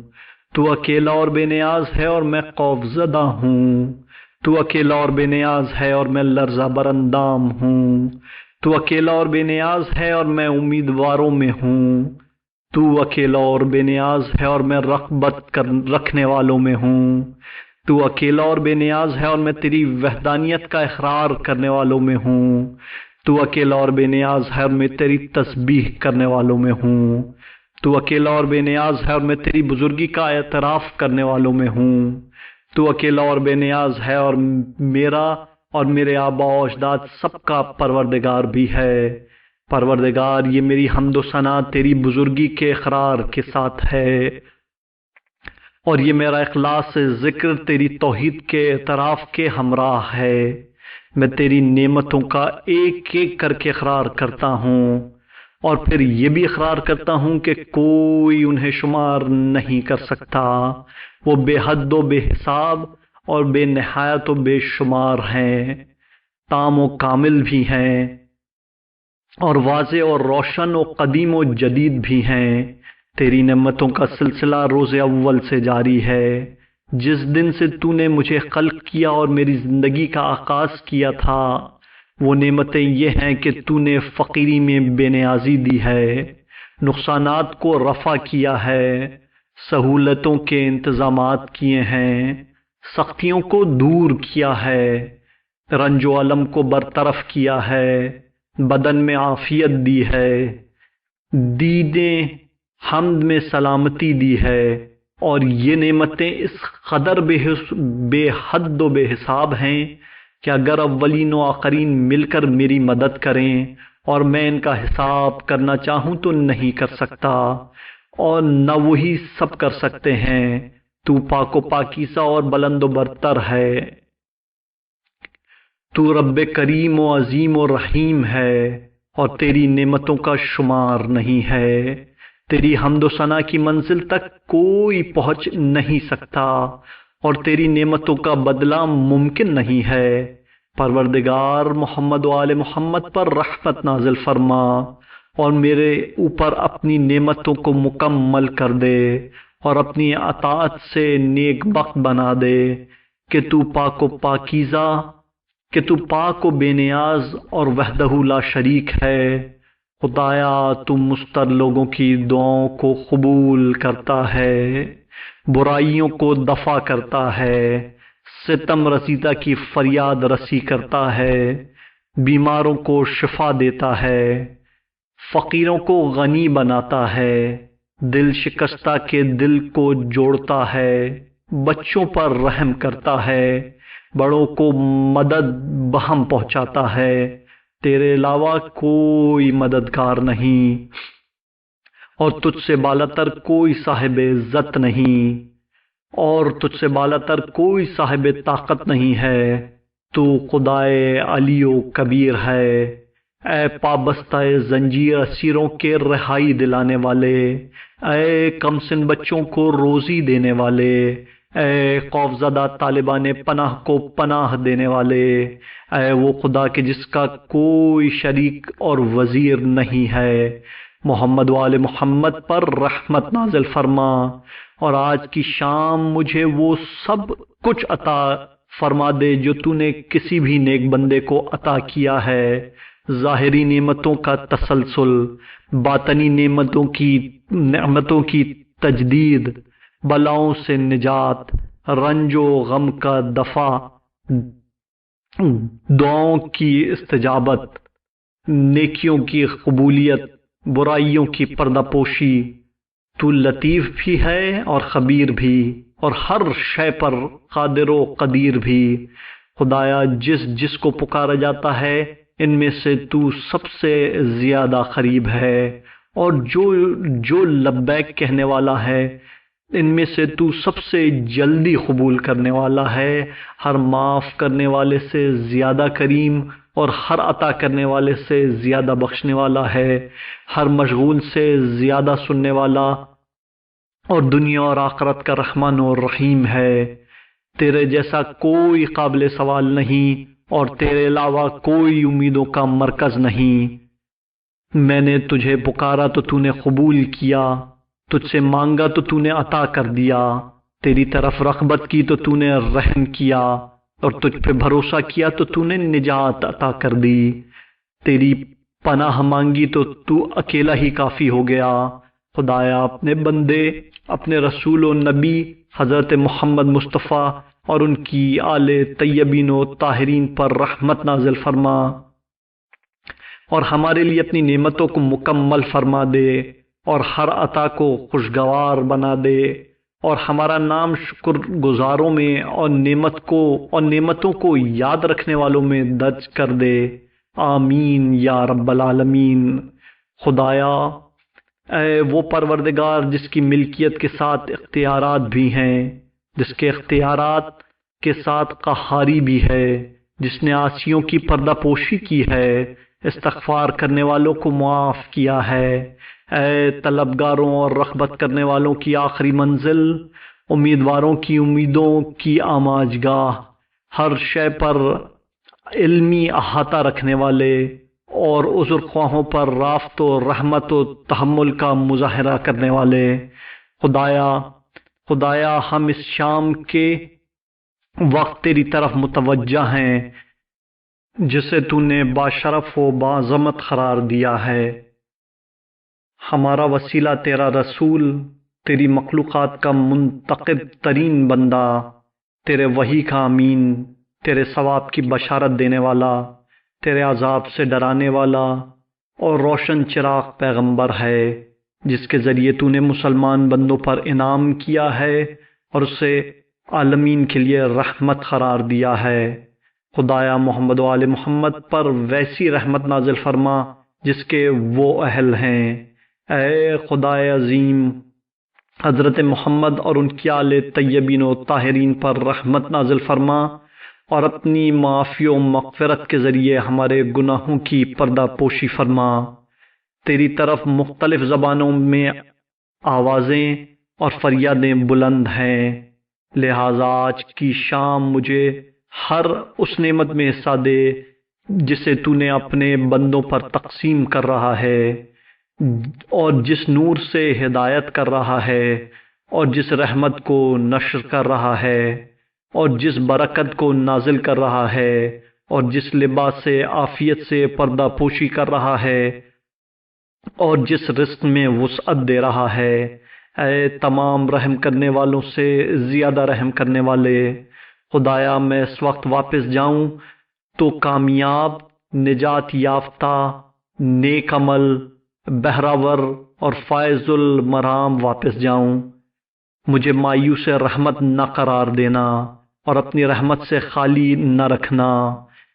تو اکیلا اور بے نیاز ہے اور میں خوف زدہ ہوں، تو اکیلا اور بے نیاز ہے اور میں لرزہ براندام ہوں، تو اکیلا اور بے نیاز ہے اور میں امیدواروں میں ہوں، تو اکیلا اور بے نیاز ہے اور میں رغبت رکھنے والوں میں ہوں، تو اکیلا اور بے نیاز ہے اور میں تیری وحدانیت کا اقرار کرنے والوں میں ہوں، تو اکیلا اور بے نیاز ہے اور میں تیری تسبیح کرنے والوں میں ہوں، تو اکیلا اور بے نیاز ہے اور میں تیری بزرگی کا اعتراف کرنے والوں میں ہوں، تو اکیلا اور بے نیاز ہے اور میرا اور میرے آباء و اجداد سب کا پروردگار بھی ہے۔ پروردگار، یہ میری حمد و ثنا تیری بزرگی کے اقرار کے ساتھ ہے، اور یہ میرا اخلاص ذکر تیری توحید کے اعتراف کے ہمراہ ہے۔ میں تیری نعمتوں کا ایک ایک کر کے اقرار کرتا ہوں، اور پھر یہ بھی اقرار کرتا ہوں کہ کوئی انہیں شمار نہیں کر سکتا، وہ بے حد و بے حساب اور بے نہایت و بے شمار ہیں، تام و کامل بھی ہیں، اور واضح اور روشن و قدیم و جدید بھی ہیں۔ تیری نعمتوں کا سلسلہ روز اول سے جاری ہے، جس دن سے تو نے مجھے خلق کیا اور میری زندگی کا آغاز کیا تھا۔ وہ نعمتیں یہ ہیں کہ تو نے فقیری میں بے نیازی دی ہے، نقصانات کو رفع کیا ہے، سہولتوں کے انتظامات کیے ہیں، سختیوں کو دور کیا ہے، رنج و الم کو برطرف کیا ہے، بدن میں عافیت دی ہے، دیدیں حمد میں سلامتی دی ہے، اور یہ نعمتیں اس قدر بے حد و بے حساب ہیں کہ اگر اولین و آخرین مل کر میری مدد کریں اور میں ان کا حساب کرنا چاہوں تو نہیں کر سکتا، اور نہ وہی سب کر سکتے ہیں۔ تو پاک و پاکیزہ اور بلند و برتر ہے۔ تو رب کریم و عظیم و رحیم ہے، اور تیری نعمتوں کا شمار نہیں ہے۔ تیری حمد و ثنا کی منزل تک کوئی پہنچ نہیں سکتا، اور تیری نعمتوں کا بدلہ ممکن نہیں ہے۔ پروردگار، محمد و آل محمد پر رحمت نازل فرما، اور میرے اوپر اپنی نعمتوں کو مکمل کر دے، اور اپنی اطاعت سے نیک بخت بنا دے، کہ تو پاک و پاکیزہ، کہ تو پاک و بے نیاز اور وحدہ لا شریک ہے۔ خدایا، تو مستر لوگوں کی دعاؤں کو قبول کرتا ہے، برائیوں کو دفع کرتا ہے، ستم رسیدہ کی فریاد رسی کرتا ہے، بیماروں کو شفا دیتا ہے، فقیروں کو غنی بناتا ہے، دل شکستہ کے دل کو جوڑتا ہے، بچوں پر رحم کرتا ہے، بڑوں کو مدد بہم پہنچاتا ہے۔ تیرے علاوہ کوئی مددگار نہیں، اور تجھ سے بالاتر کوئی صاحب عزت نہیں، اور تجھ سے بالاتر کوئی صاحب طاقت نہیں ہے۔ تو خدائے علی و کبیر ہے۔ اے پابستہ زنجیر اسیروں کے رہائی دلانے والے، اے کمسن بچوں کو روزی دینے والے، اے خوفزدہ طالبان پناہ کو پناہ دینے والے، اے وہ خدا کہ جس کا کوئی شریک اور وزیر نہیں ہے، محمد و آل محمد پر رحمت نازل فرما، اور آج کی شام مجھے وہ سب کچھ عطا فرما دے جو تو نے کسی بھی نیک بندے کو عطا کیا ہے، ظاہری نعمتوں کا تسلسل، باطنی نعمتوں کی تجدید، بلاؤں سے نجات، رنج و غم کا دفع، دعاؤں کی استجابت، نیکیوں کی قبولیت، برائیوں کی پردہ پوشی۔ تو لطیف بھی ہے اور خبیر بھی، اور ہر شے پر قادر و قدیر بھی۔ خدایا، جس کو پکارا جاتا ہے ان میں سے تو سب سے زیادہ قریب ہے، اور جو لبیک کہنے والا ہے ان میں سے تو سب سے جلدی قبول کرنے والا ہے۔ ہر معاف کرنے والے سے زیادہ کریم، اور ہر عطا کرنے والے سے زیادہ بخشنے والا ہے، ہر مشغول سے زیادہ سننے والا، اور دنیا اور آخرت کا رحمان اور رحیم ہے۔ تیرے جیسا کوئی قابل سوال نہیں، اور تیرے علاوہ کوئی امیدوں کا مرکز نہیں۔ میں نے تجھے پکارا تو تو نے قبول کیا، تجھ سے مانگا تو تو نے عطا کر دیا، تیری طرف رغبت کی تو تو نے رحم کیا، اور تجھ پہ بھروسہ کیا تو تو نے نجات عطا کر دی، تیری پناہ مانگی تو تو اکیلا ہی کافی ہو گیا۔ خدایا، اپنے بندے، اپنے رسول و نبی حضرت محمد مصطفیٰ اور ان کی آل طیبین و طاہرین پر رحمت نازل فرما، اور ہمارے لیے اپنی نعمتوں کو مکمل فرما دے، اور ہر عطا کو خوشگوار بنا دے، اور ہمارا نام شکر گزاروں میں اور نعمتوں کو یاد رکھنے والوں میں درج کر دے۔ آمین یا رب العالمین۔ خدایا، اے وہ پروردگار جس کی ملکیت کے ساتھ اختیارات بھی ہیں، جس کے اختیارات کے ساتھ قہاری بھی ہے، جس نے عاصیوں کی پردہ پوشی کی ہے، استغفار کرنے والوں کو معاف کیا ہے، اے طلبگاروں اور رغبت کرنے والوں کی آخری منزل، امیدواروں کی امیدوں کی آماج گاہ، ہر شے پر علمی احاطہ رکھنے والے، اور عذر خواہوں پر رافت و رحمت و تحمل کا مظاہرہ کرنے والے۔ خدایا، ہم اس شام کے وقت تیری طرف متوجہ ہیں جسے تو نے باشرف و باعظمت قرار دیا ہے۔ ہمارا وسیلہ تیرا رسول، تیری مخلوقات کا منتخب ترین بندہ، تیرے وحی کا امین، تیرے ثواب کی بشارت دینے والا، تیرے عذاب سے ڈرانے والا، اور روشن چراغ پیغمبر ہے، جس کے ذریعے تو نے مسلمان بندوں پر انعام کیا ہے اور اسے عالمین کے لیے رحمت قرار دیا ہے۔ خدایا محمد و آل محمد پر ویسی رحمت نازل فرما جس کے وہ اہل ہیں۔ اے خدائے عظیم، حضرت محمد اور ان کی آل طیبین و طاہرین پر رحمت نازل فرما اور اپنی معافی و مغفرت کے ذریعے ہمارے گناہوں کی پردہ پوشی فرما۔ تیری طرف مختلف زبانوں میں آوازیں اور فریادیں بلند ہیں، لہٰذا آج کی شام مجھے ہر اس نعمت میں حصہ دے جسے تو نے اپنے بندوں پر تقسیم کر رہا ہے، اور جس نور سے ہدایت کر رہا ہے، اور جس رحمت کو نشر کر رہا ہے، اور جس برکت کو نازل کر رہا ہے، اور جس لباس سے عافیت سے پردہ پوشی کر رہا ہے، اور جس رزق میں وسعت دے رہا ہے۔ اے تمام رحم کرنے والوں سے زیادہ رحم کرنے والے، خدایا میں اس وقت واپس جاؤں تو کامیاب، نجات یافتہ، نیک عمل، بہراور اور فائز المرام واپس جاؤں۔ مجھے مایوس رحمت نہ قرار دینا اور اپنی رحمت سے خالی نہ رکھنا۔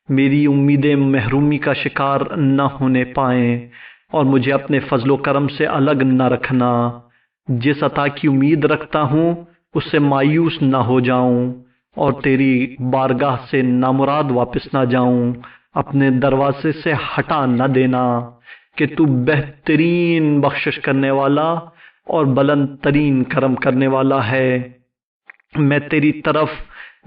میری امیدیں محرومی کا شکار نہ ہونے پائیں اور مجھے اپنے فضل و کرم سے الگ نہ رکھنا۔ جس عطا کی امید رکھتا ہوں اس سے مایوس نہ ہو جاؤں اور تیری بارگاہ سے نامراد واپس نہ جاؤں۔ اپنے دروازے سے ہٹا نہ دینا کہ تو بہترین بخشش کرنے والا اور بلند ترین کرم کرنے والا ہے۔ میں تیری طرف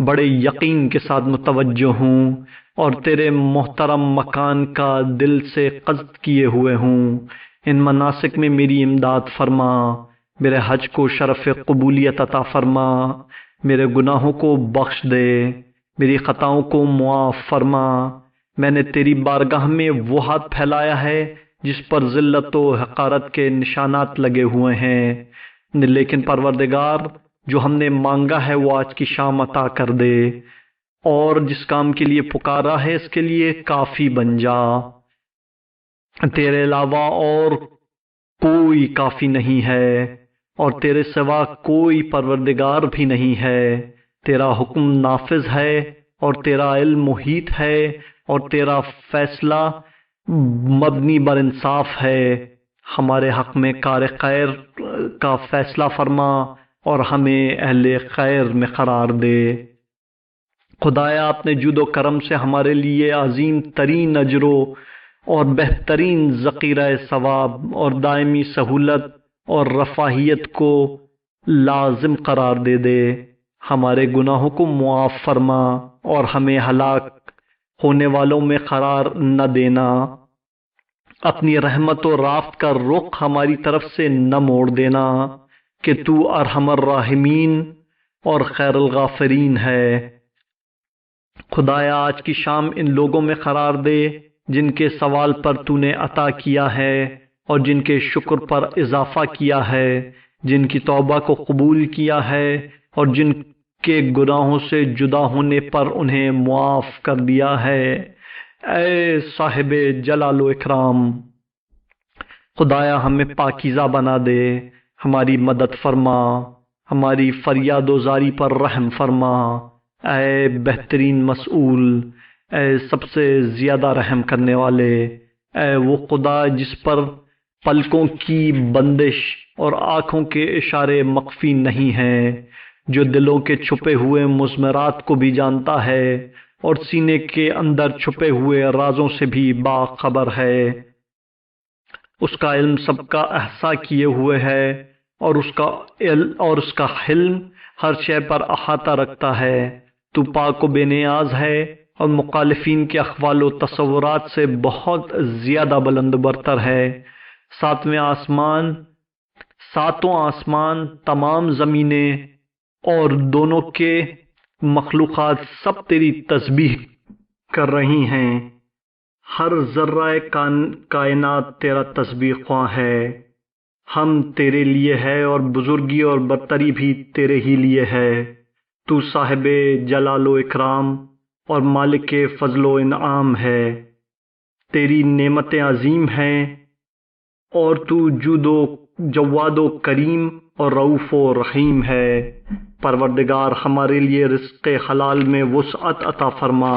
بڑے یقین کے ساتھ متوجہ ہوں اور تیرے محترم مکان کا دل سے قصد کیے ہوئے ہوں۔ ان مناسک میں میری امداد فرما، میرے حج کو شرف قبولیت عطا فرما، میرے گناہوں کو بخش دے، میری خطاؤں کو معاف فرما۔ میں نے تیری بارگاہ میں وہ ہاتھ پھیلایا ہے جس پر ذلت و حقارت کے نشانات لگے ہوئے ہیں، لیکن پروردگار جو ہم نے مانگا ہے وہ آج کی شام عطا کر دے، اور جس کام کے لیے پکارا ہے اس کے لیے کافی بن جا۔ تیرے علاوہ اور کوئی کافی نہیں ہے اور تیرے سوا کوئی پروردگار بھی نہیں ہے۔ تیرا حکم نافذ ہے اور تیرا علم محیط ہے اور تیرا فیصلہ مبنی بر انصاف ہے۔ ہمارے حق میں کار خیر کا فیصلہ فرما اور ہمیں اہل خیر میں قرار دے۔ خدایا اپنے جود و کرم سے ہمارے لیے عظیم ترین اجرو اور بہترین ذخیرہ ثواب اور دائمی سہولت اور رفاہیت کو لازم قرار دے۔ ہمارے گناہوں کو معاف فرما اور ہمیں ہلاک ہونے والوں میں قرار نہ دینا۔ اپنی رحمت و رافت کا رخ ہماری طرف سے نہ موڑ دینا کہ تو ارحم الراحمین اور خیر الغافرین ہے۔ خدایا آج کی شام ان لوگوں میں قرار دے جن کے سوال پر تو نے عطا کیا ہے اور جن کے شکر پر اضافہ کیا ہے، جن کی توبہ کو قبول کیا ہے اور جن کے گناہوں سے جدا ہونے پر انہیں معاف کر دیا ہے۔ اے صاحب جلال و اکرام، خدایا ہمیں پاکیزہ بنا دے، ہماری مدد فرما، ہماری فریاد و زاری پر رحم فرما۔ اے بہترین مسئول، اے سب سے زیادہ رحم کرنے والے، اے وہ خدا جس پر پلکوں کی بندش اور آنکھوں کے اشارے مخفی نہیں ہیں، جو دلوں کے چھپے ہوئے مضمرات کو بھی جانتا ہے اور سینے کے اندر چھپے ہوئے رازوں سے بھی باخبر ہے۔ اس کا علم سب کا احصا کیے ہوئے ہے اور اس کا حلم ہر شے پر احاطہ رکھتا ہے۔ تو پاک و بے نیاز ہے اور مخالفین کے اقوال و تصورات سے بہت زیادہ بلند برتر ہے۔ ساتوں آسمان، تمام زمینیں اور دونوں کے مخلوقات سب تیری تسبیح کر رہی ہیں۔ ہر ذرہ کائنات تیرا تسبیح خواں ہے۔ ہم تیرے لیے ہے اور بزرگی اور برتری بھی تیرے ہی لیے ہے۔ تو صاحب جلال و اکرام اور مالک فضل و انعام ہے۔ تیری نعمتیں عظیم ہیں اور تو جواد و کریم اور رؤوف و رحیم ہے۔ پروردگار ہمارے لیے رزق حلال میں وسعت عطا فرما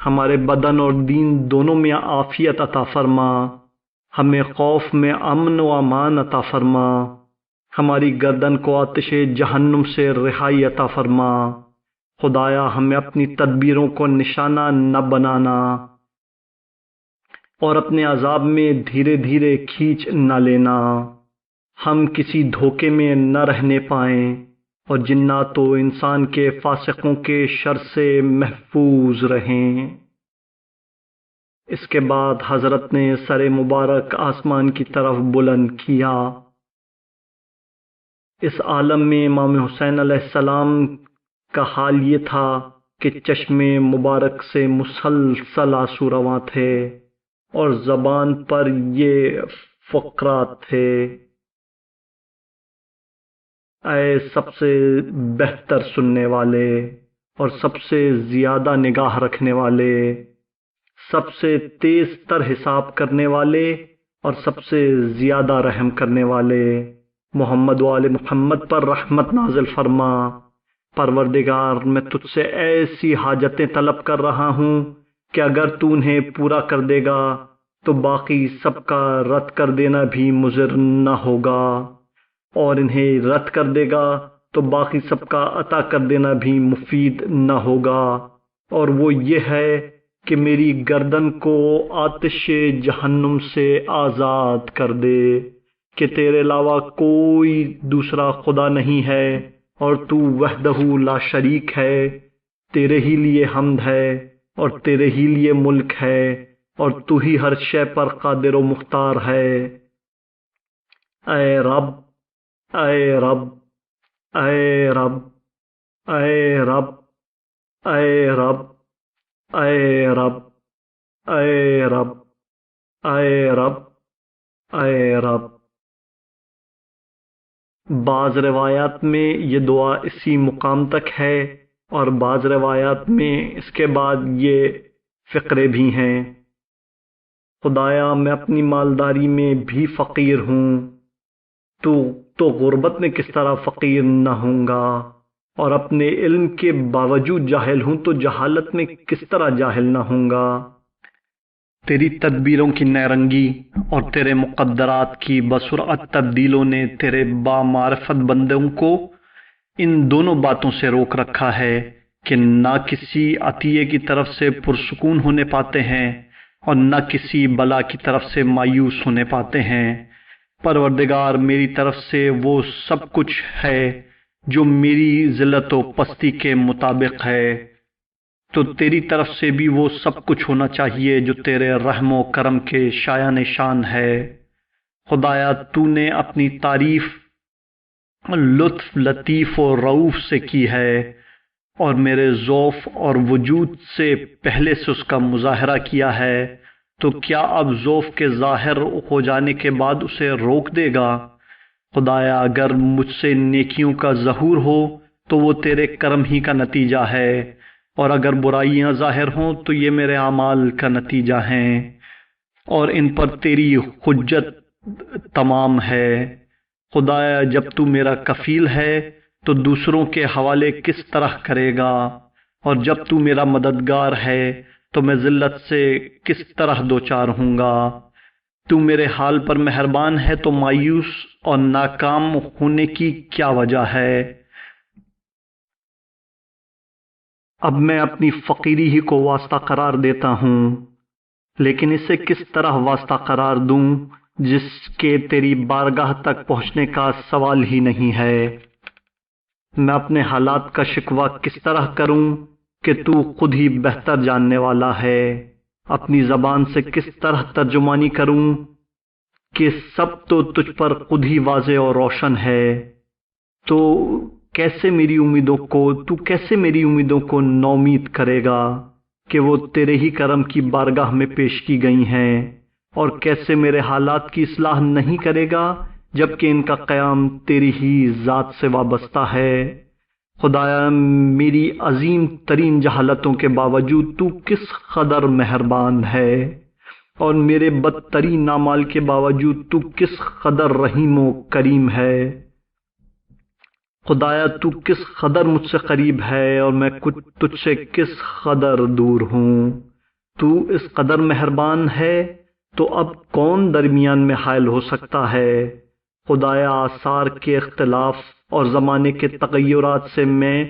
ہمارے بدن اور دین دونوں میں عافیت عطا فرما، ہمیں خوف میں امن و امان عطا فرما، ہماری گردن کو آتش جہنم سے رہائی عطا فرما۔ خدایا ہمیں اپنی تدبیروں کو نشانہ نہ بنانا اور اپنے عذاب میں دھیرے دھیرے کھینچ نہ لینا، ہم کسی دھوکے میں نہ رہنے پائیں اور جنات و انسان کے فاسقوں کے شر سے محفوظ رہیں۔ اس کے بعد حضرت نے سر مبارک آسمان کی طرف بلند کیا۔ اس عالم میں امام حسین علیہ السلام کا حال یہ تھا کہ چشم مبارک سے مسلسل آنسو رواں تھے اور زبان پر یہ فقرات تھے: اے سب سے بہتر سننے والے اور سب سے زیادہ نگاہ رکھنے والے، سب سے تیز تر حساب کرنے والے اور سب سے زیادہ رحم کرنے والے، محمد و آل محمد پر رحمت نازل فرما۔ پروردگار، میں تجھ سے ایسی حاجتیں طلب کر رہا ہوں کہ اگر تو انہیں پورا کر دے گا تو باقی سب کا رد کر دینا بھی مضر نہ ہوگا، اور انہیں رد کر دے گا تو باقی سب کا عطا کر دینا بھی مفید نہ ہوگا، اور وہ یہ ہے کہ میری گردن کو آتش جہنم سے آزاد کر دے، کہ تیرے علاوہ کوئی دوسرا خدا نہیں ہے اور تو وحدہ لا شریک ہے، تیرے ہی لیے حمد ہے اور تیرے ہی لیے ملک ہے اور تو ہی ہر شے پر قادر و مختار ہے۔ اے رب، اے رب، اے رب، اے رب، اے رب، اے رب، اے رب، اے رب، اے رب۔ بعض روایات میں یہ دعا اسی مقام تک ہے اور بعض روایات میں اس کے بعد یہ فقرے بھی ہیں: خدایا میں اپنی مالداری میں بھی فقیر ہوں، تو غربت میں کس طرح فقیر نہ ہوں گا، اور اپنے علم کے باوجود جاہل ہوں تو جہالت میں کس طرح جاہل نہ ہوں گا۔ تیری تدبیروں کی نیرنگی اور تیرے مقدرات کی بسرعت تبدیلوں نے تیرے بامعرفت بندوں کو ان دونوں باتوں سے روک رکھا ہے کہ نہ کسی عطیے کی طرف سے پرسکون ہونے پاتے ہیں اور نہ کسی بلا کی طرف سے مایوس ہونے پاتے ہیں۔ پروردگار، میری طرف سے وہ سب کچھ ہے جو میری ذلت و پستی کے مطابق ہے، تو تیری طرف سے بھی وہ سب کچھ ہونا چاہیے جو تیرے رحم و کرم کے شایان شان ہے۔ خدایا، تو نے اپنی تعریف لطف، لطیف و رؤوف سے کی ہے، اور میرے ضعف اور وجود سے پہلے سے اس کا مظاہرہ کیا ہے، تو کیا اب ضعف کے ظاہر ہو جانے کے بعد اسے روک دے گا؟ خدایا، اگر مجھ سے نیکیوں کا ظہور ہو تو وہ تیرے کرم ہی کا نتیجہ ہے، اور اگر برائیاں ظاہر ہوں تو یہ میرے اعمال کا نتیجہ ہیں، اور ان پر تیری حجت تمام ہے۔ خدایا، جب تو میرا کفیل ہے تو دوسروں کے حوالے کس طرح کرے گا، اور جب تو میرا مددگار ہے تو میں ذلت سے کس طرح دوچار ہوں گا۔ تو میرے حال پر مہربان ہے تو مایوس اور ناکام ہونے کی کیا وجہ ہے؟ اب میں اپنی فقیری ہی کو واسطہ قرار دیتا ہوں، لیکن اسے کس طرح واسطہ قرار دوں جس کے تیری بارگاہ تک پہنچنے کا سوال ہی نہیں ہے؟ میں اپنے حالات کا شکوہ کس طرح کروں کہ تو خود ہی بہتر جاننے والا ہے؟ اپنی زبان سے کس طرح ترجمانی کروں کہ سب تو تجھ پر خود ہی واضح اور روشن ہے؟ تو کیسے میری امیدوں کو نومید کرے گا کہ وہ تیرے ہی کرم کی بارگاہ میں پیش کی گئی ہیں، اور کیسے میرے حالات کی اصلاح نہیں کرے گا جبکہ ان کا قیام تیری ہی ذات سے وابستہ ہے۔ خدایا، میری عظیم ترین جہالتوں کے باوجود تو کس قدر مہربان ہے، اور میرے بدترین اعمال کے باوجود تو کس قدر رحیم و کریم ہے۔ خدایا، تو کس قدر مجھ سے قریب ہے اور میں تجھ سے کس قدر دور ہوں۔ تو اس قدر مہربان ہے تو اب کون درمیان میں حائل ہو سکتا ہے؟ خدایا آثار کے اختلاف اور زمانے کے تغیرات سے میں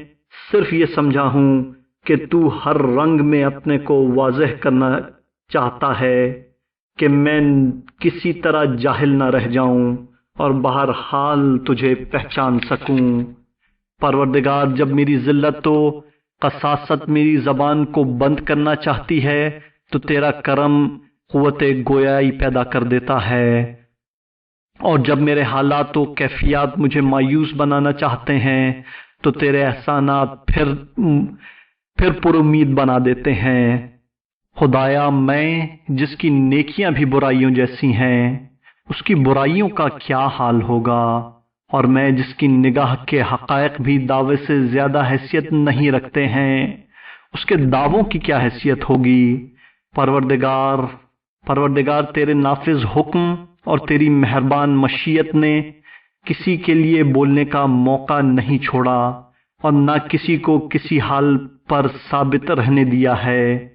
صرف یہ سمجھا ہوں کہ تو ہر رنگ میں اپنے کو واضح کرنا چاہتا ہے کہ میں کسی طرح جاہل نہ رہ جاؤں اور بہرحال تجھے پہچان سکوں۔ پروردگار، جب میری ذلت و قساست میری زبان کو بند کرنا چاہتی ہے تو تیرا کرم قوت گویائی پیدا کر دیتا ہے، اور جب میرے حالات و کیفیات مجھے مایوس بنانا چاہتے ہیں تو تیرے احسانات پھر پر امید بنا دیتے ہیں۔ خدایا، میں جس کی نیکیاں بھی برائیوں جیسی ہیں اس کی برائیوں کا کیا حال ہوگا، اور میں جس کی نگاہ کے حقائق بھی دعوے سے زیادہ حیثیت نہیں رکھتے ہیں اس کے دعووں کی کیا حیثیت ہوگی؟ پروردگار تیرے نافذ حکم اور تیری مہربان مشیت نے کسی کے لیے بولنے کا موقع نہیں چھوڑا اور نہ کسی کو کسی حال پر ثابت رہنے دیا ہے۔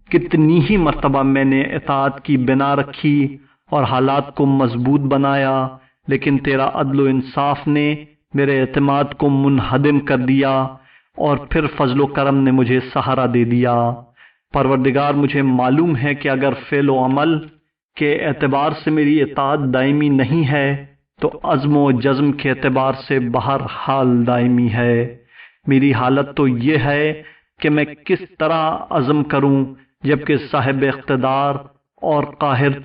کتنی ہی مرتبہ میں نے اطاعت کی بنا رکھی اور حالات کو مضبوط بنایا، لیکن تیرا عدل و انصاف نے میرے اعتماد کو منہدم کر دیا اور پھر فضل و کرم نے مجھے سہارا دے دیا۔ پروردگار، مجھے معلوم ہے کہ اگر فعل و عمل کے اعتبار سے میری اطاعت دائمی نہیں ہے تو عزم و جزم کے اعتبار سے بہرحال دائمی ہے۔ میری حالت تو یہ ہے کہ میں کس طرح عزم کروں جبکہ صاحب اقتدار اور قاہر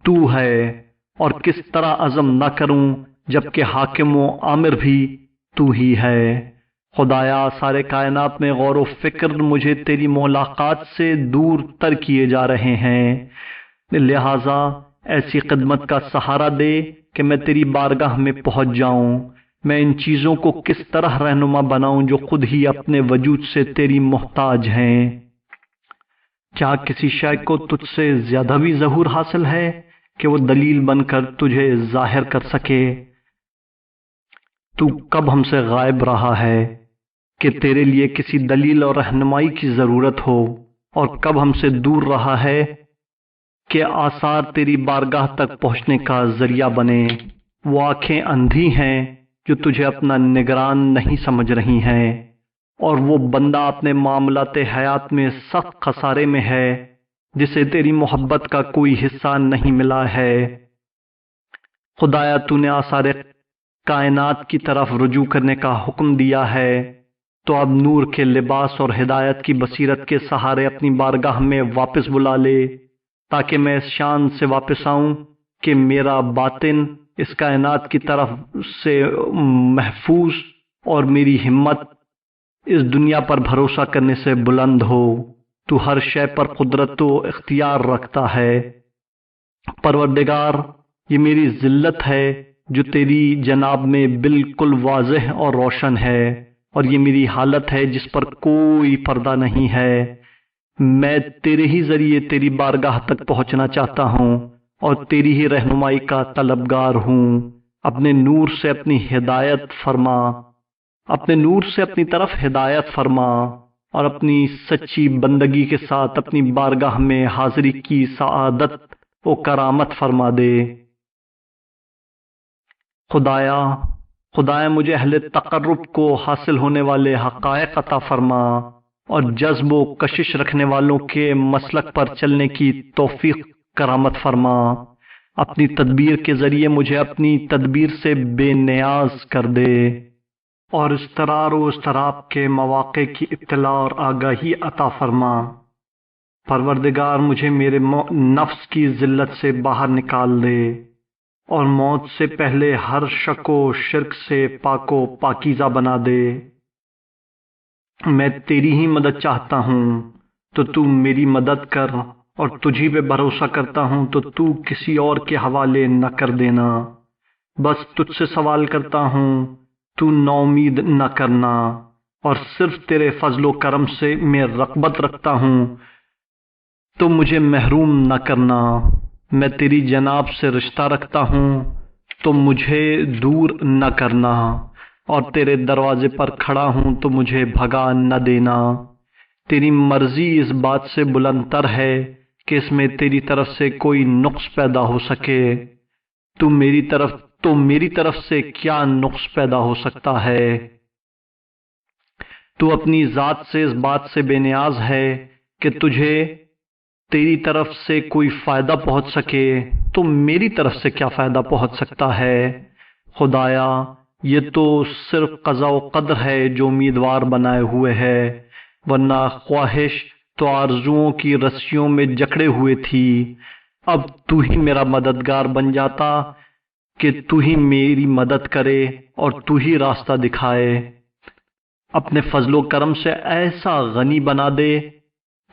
تو ہے، اور کس طرح عزم نہ کروں جبکہ حاکم و آمر بھی تو ہی ہے۔ خدایا، سارے کائنات میں غور و فکر مجھے تیری ملاقات سے دور تر کیے جا رہے ہیں، لہذا ایسی خدمت کا سہارا دے کہ میں تیری بارگاہ میں پہنچ جاؤں۔ میں ان چیزوں کو کس طرح رہنما بناؤں جو خود ہی اپنے وجود سے تیری محتاج ہیں؟ کیا کسی شے کو تجھ سے زیادہ بھی ظہور حاصل ہے کہ وہ دلیل بن کر تجھے ظاہر کر سکے؟ تو کب ہم سے غائب رہا ہے کہ تیرے لیے کسی دلیل اور رہنمائی کی ضرورت ہو، اور کب ہم سے دور رہا ہے کہ آثار تیری بارگاہ تک پہنچنے کا ذریعہ بنے؟ وہ آنکھیں اندھی ہیں جو تجھے اپنا نگران نہیں سمجھ رہی ہیں، اور وہ بندہ اپنے معاملات حیات میں سخت خسارے میں ہے جسے تیری محبت کا کوئی حصہ نہیں ملا ہے۔ خدایا، تو نے آثار کائنات کی طرف رجوع کرنے کا حکم دیا ہے، تو اب نور کے لباس اور ہدایت کی بصیرت کے سہارے اپنی بارگاہ میں واپس بلا لے، تاکہ میں اس شان سے واپس آؤں کہ میرا باطن اس کائنات کی طرف سے محفوظ اور میری ہمت اس دنیا پر بھروسہ کرنے سے بلند ہو۔ تو ہر شے پر قدرت و اختیار رکھتا ہے۔ پروردگار، یہ میری ذلت ہے جو تیری جناب میں بالکل واضح اور روشن ہے، اور یہ میری حالت ہے جس پر کوئی پردہ نہیں ہے۔ میں تیرے ہی ذریعے تیری بارگاہ تک پہنچنا چاہتا ہوں اور تیری ہی رہنمائی کا طلبگار ہوں۔ اپنے نور سے اپنی طرف ہدایت فرما اور اپنی سچی بندگی کے ساتھ اپنی بارگاہ میں حاضری کی سعادت و کرامت فرما دے۔ خدایا مجھے اہل تقرب کو حاصل ہونے والے حقائق عطا فرما اور جذب و کشش رکھنے والوں کے مسلک پر چلنے کی توفیق کرامت فرما۔ اپنی تدبیر کے ذریعے مجھے اپنی تدبیر سے بے نیاز کر دے، اور اضطرار و اضطراب کے مواقع کی اطلاع اور آگاہی عطا فرما۔ پروردگار، مجھے میرے نفس کی ذلت سے باہر نکال دے اور موت سے پہلے ہر شک و شرک سے پاک و پاکیزہ بنا دے۔ میں تیری ہی مدد چاہتا ہوں تو تو میری مدد کر، اور تجھی پہ بھروسہ کرتا ہوں تو تو کسی اور کے حوالے نہ کر دینا۔ بس تجھ سے سوال کرتا ہوں، تو ناامید نہ کرنا، اور صرف تیرے فضل و کرم سے میں رغبت رکھتا ہوں تو مجھے محروم نہ کرنا۔ میں تیری جناب سے رشتہ رکھتا ہوں تو مجھے دور نہ کرنا، اور تیرے دروازے پر کھڑا ہوں تو مجھے بھگا نہ دینا۔ تیری مرضی اس بات سے بلند تر ہے کہ اس میں تیری طرف سے کوئی نقص پیدا ہو سکے۔ تو میری طرف سے کیا نقص پیدا ہو سکتا ہے؟ تو اپنی ذات سے اس بات سے بے نیاز ہے کہ تجھے تیری طرف سے کوئی فائدہ پہنچ سکے، تو میری طرف سے کیا فائدہ پہنچ سکتا ہے؟ خدایا، یہ تو صرف قضا و قدر ہے جو امیدوار بنائے ہوئے ہے، ورنہ خواہش تو آرزوؤں کی رسیوں میں جکڑے ہوئے تھی۔ اب تو ہی میرا مددگار بن جاتا کہ تو ہی میری مدد کرے اور تو ہی راستہ دکھائے۔ اپنے فضل و کرم سے ایسا غنی بنا دے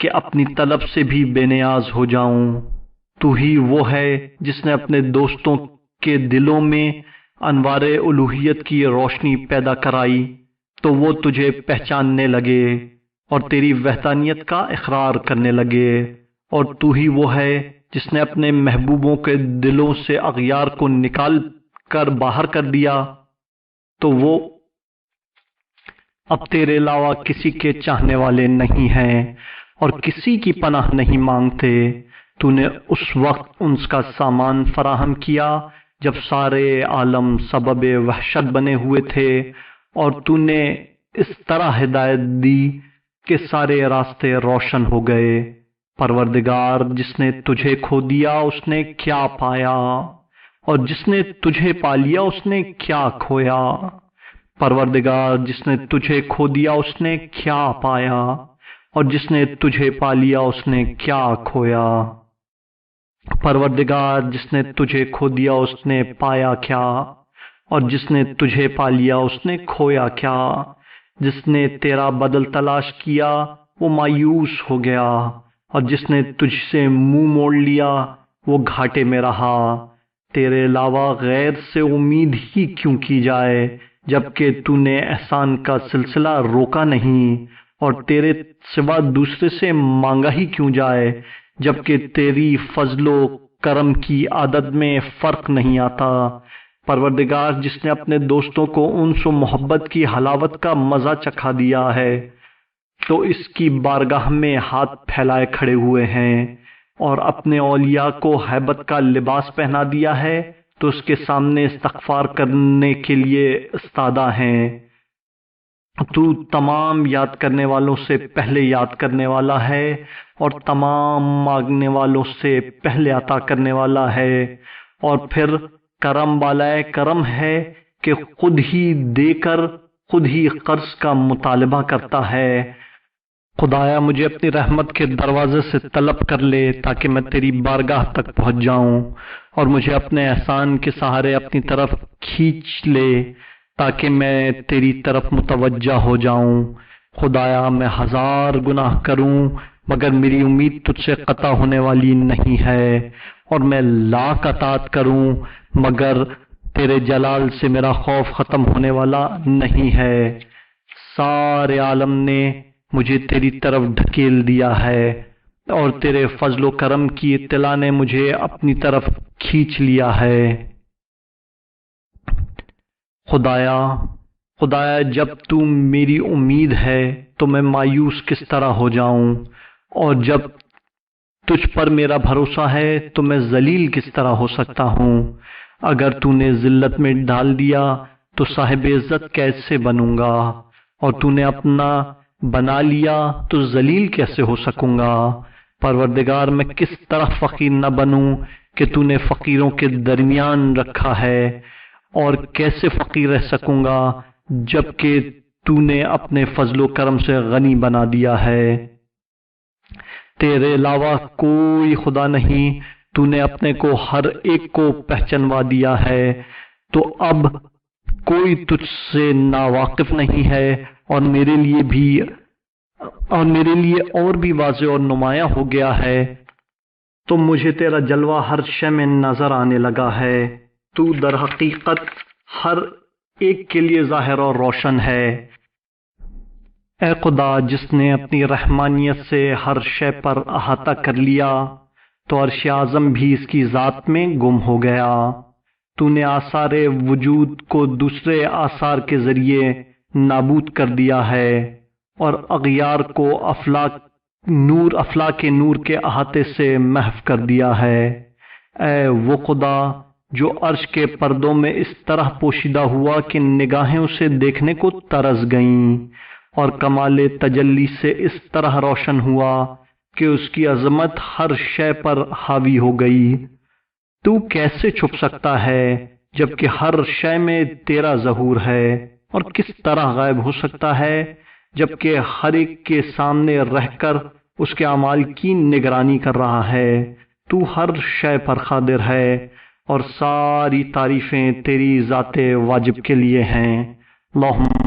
کہ اپنی طلب سے بھی بے نیاز ہو جاؤں۔ تو ہی وہ ہے جس نے اپنے دوستوں کے دلوں میں انوار الوہیت کی روشنی پیدا کرائی تو وہ تجھے پہچاننے لگے اور تیری وحدانیت کا اقرار کرنے لگے، اور تو ہی وہ ہے جس نے اپنے محبوبوں کے دلوں سے اغیار کو نکال کر باہر کر دیا تو وہ اب تیرے علاوہ کسی کے چاہنے والے نہیں ہیں اور کسی کی پناہ نہیں مانگتے۔ تو نے اس وقت ان کا سامان فراہم کیا جب سارے عالم سبب وحشت بنے ہوئے تھے، اور تو نے اس طرح ہدایت دی کہ سارے راستے روشن ہو گئے۔ پروردگار، جس نے تجھے کھو دیا اس نے کیا پایا، اور جس نے تجھے پا لیا اس نے کیا کھویا؟ پروردگار، جس نے تجھے کھو دیا اس نے کیا پایا، اور جس نے تجھے پا لیا اس نے کیا کھویا؟ پروردگار، جس نے تجھے کھو دیا اس نے پایا کیا، اور جس نے تجھے پا لیا اس نے کھویا کیا؟ جس نے تیرا بدل تلاش کیا وہ مایوس ہو گیا، اور جس نے تجھ سے منہ موڑ لیا وہ گھاٹے میں رہا۔ تیرے علاوہ غیر سے امید ہی کیوں کی جائے، جبکہ تو نے احسان کا سلسلہ روکا نہیں، اور تیرے سوا دوسرے سے مانگا ہی کیوں جائے، جبکہ تیری فضل و کرم کی عادت میں فرق نہیں آتا۔ پروردگار، جس نے اپنے دوستوں کو انس و محبت کی حلاوت کا مزہ چکھا دیا ہے تو اس کی بارگاہ میں ہاتھ پھیلائے کھڑے ہوئے ہیں، اور اپنے اولیاء کو ہیبت کا لباس پہنا دیا ہے تو اس کے سامنے استغفار کرنے کے لیے استادہ ہیں۔ تو تمام یاد کرنے والوں سے پہلے یاد کرنے والا ہے، اور تمام مانگنے والوں سے پہلے عطا کرنے والا ہے، اور پھر کرم بالائے کرم ہے کہ خود ہی دے کر خود ہی قرض کا مطالبہ کرتا ہے۔ خدایا، مجھے اپنی رحمت کے دروازے سے طلب کر لے تاکہ میں تیری بارگاہ تک پہنچ جاؤں، اور مجھے اپنے احسان کے سہارے اپنی طرف کھینچ لے تاکہ میں تیری طرف متوجہ ہو جاؤں۔ خدایا، میں 1000 گناہ کروں مگر میری امید تجھ سے قطع ہونے والی نہیں ہے، اور میں لاکھ اطاعت کروں مگر تیرے جلال سے میرا خوف ختم ہونے والا نہیں ہے۔ سارے عالم نے مجھے تیری طرف دھکیل دیا ہے، اور تیرے فضل و کرم کی اطلاع نے مجھے اپنی طرف کھینچ لیا ہے۔ خدایا، جب تو میری امید ہے تو میں مایوس کس طرح ہو جاؤں، اور جب تجھ پر میرا بھروسہ ہے تو میں ذلیل کس طرح ہو سکتا ہوں۔ اگر تو نے ذلت میں ڈال دیا تو صاحب عزت کیسے بنوں گا، اور تو نے اپنا بنا لیا تو ذلیل کیسے ہو سکوں گا؟ پروردگار، میں کس طرح فقیر نہ بنوں کہ تو نے فقیروں کے درمیان رکھا ہے، اور کیسے فقیر رہ سکوں گا جبکہ تو نے اپنے فضل و کرم سے غنی بنا دیا ہے۔ تیرے علاوہ کوئی خدا نہیں، تو نے اپنے کو ہر ایک کو پہچانوا دیا ہے، تو اب کوئی تجھ سے ناواقف نہیں ہے، اور میرے لیے اور بھی واضح اور نمایاں ہو گیا ہے۔ تو مجھے تیرا جلوہ ہر شے میں نظر آنے لگا ہے۔ تو در حقیقت ہر ایک کے لیے ظاہر اور روشن ہے۔ اے خدا، جس نے اپنی رحمانیت سے ہر شے پر احاطہ کر لیا تو عرش اعظم بھی اس کی ذات میں گم ہو گیا۔ تو نے آثار وجود کو دوسرے آثار کے ذریعے نابود کر دیا ہے، اور اغیار کو افلاک نور کے احاطے سے محو کر دیا ہے۔ اے وہ خدا جو عرش کے پردوں میں اس طرح پوشیدہ ہوا کہ نگاہیں اسے دیکھنے کو ترس گئیں، اور کمال تجلی سے اس طرح روشن ہوا کہ اس کی عظمت ہر شے پر حاوی ہو گئی۔ تو کیسے چھپ سکتا ہے جبکہ ہر شے میں تیرا ظہور ہے، اور کس طرح غائب ہو سکتا ہے جبکہ ہر ایک کے سامنے رہ کر اس کے اعمال کی نگرانی کر رہا ہے۔ تو ہر شے پر قادر ہے، اور ساری تعریفیں تیری ذات واجب کے لیے ہیں۔ اللہم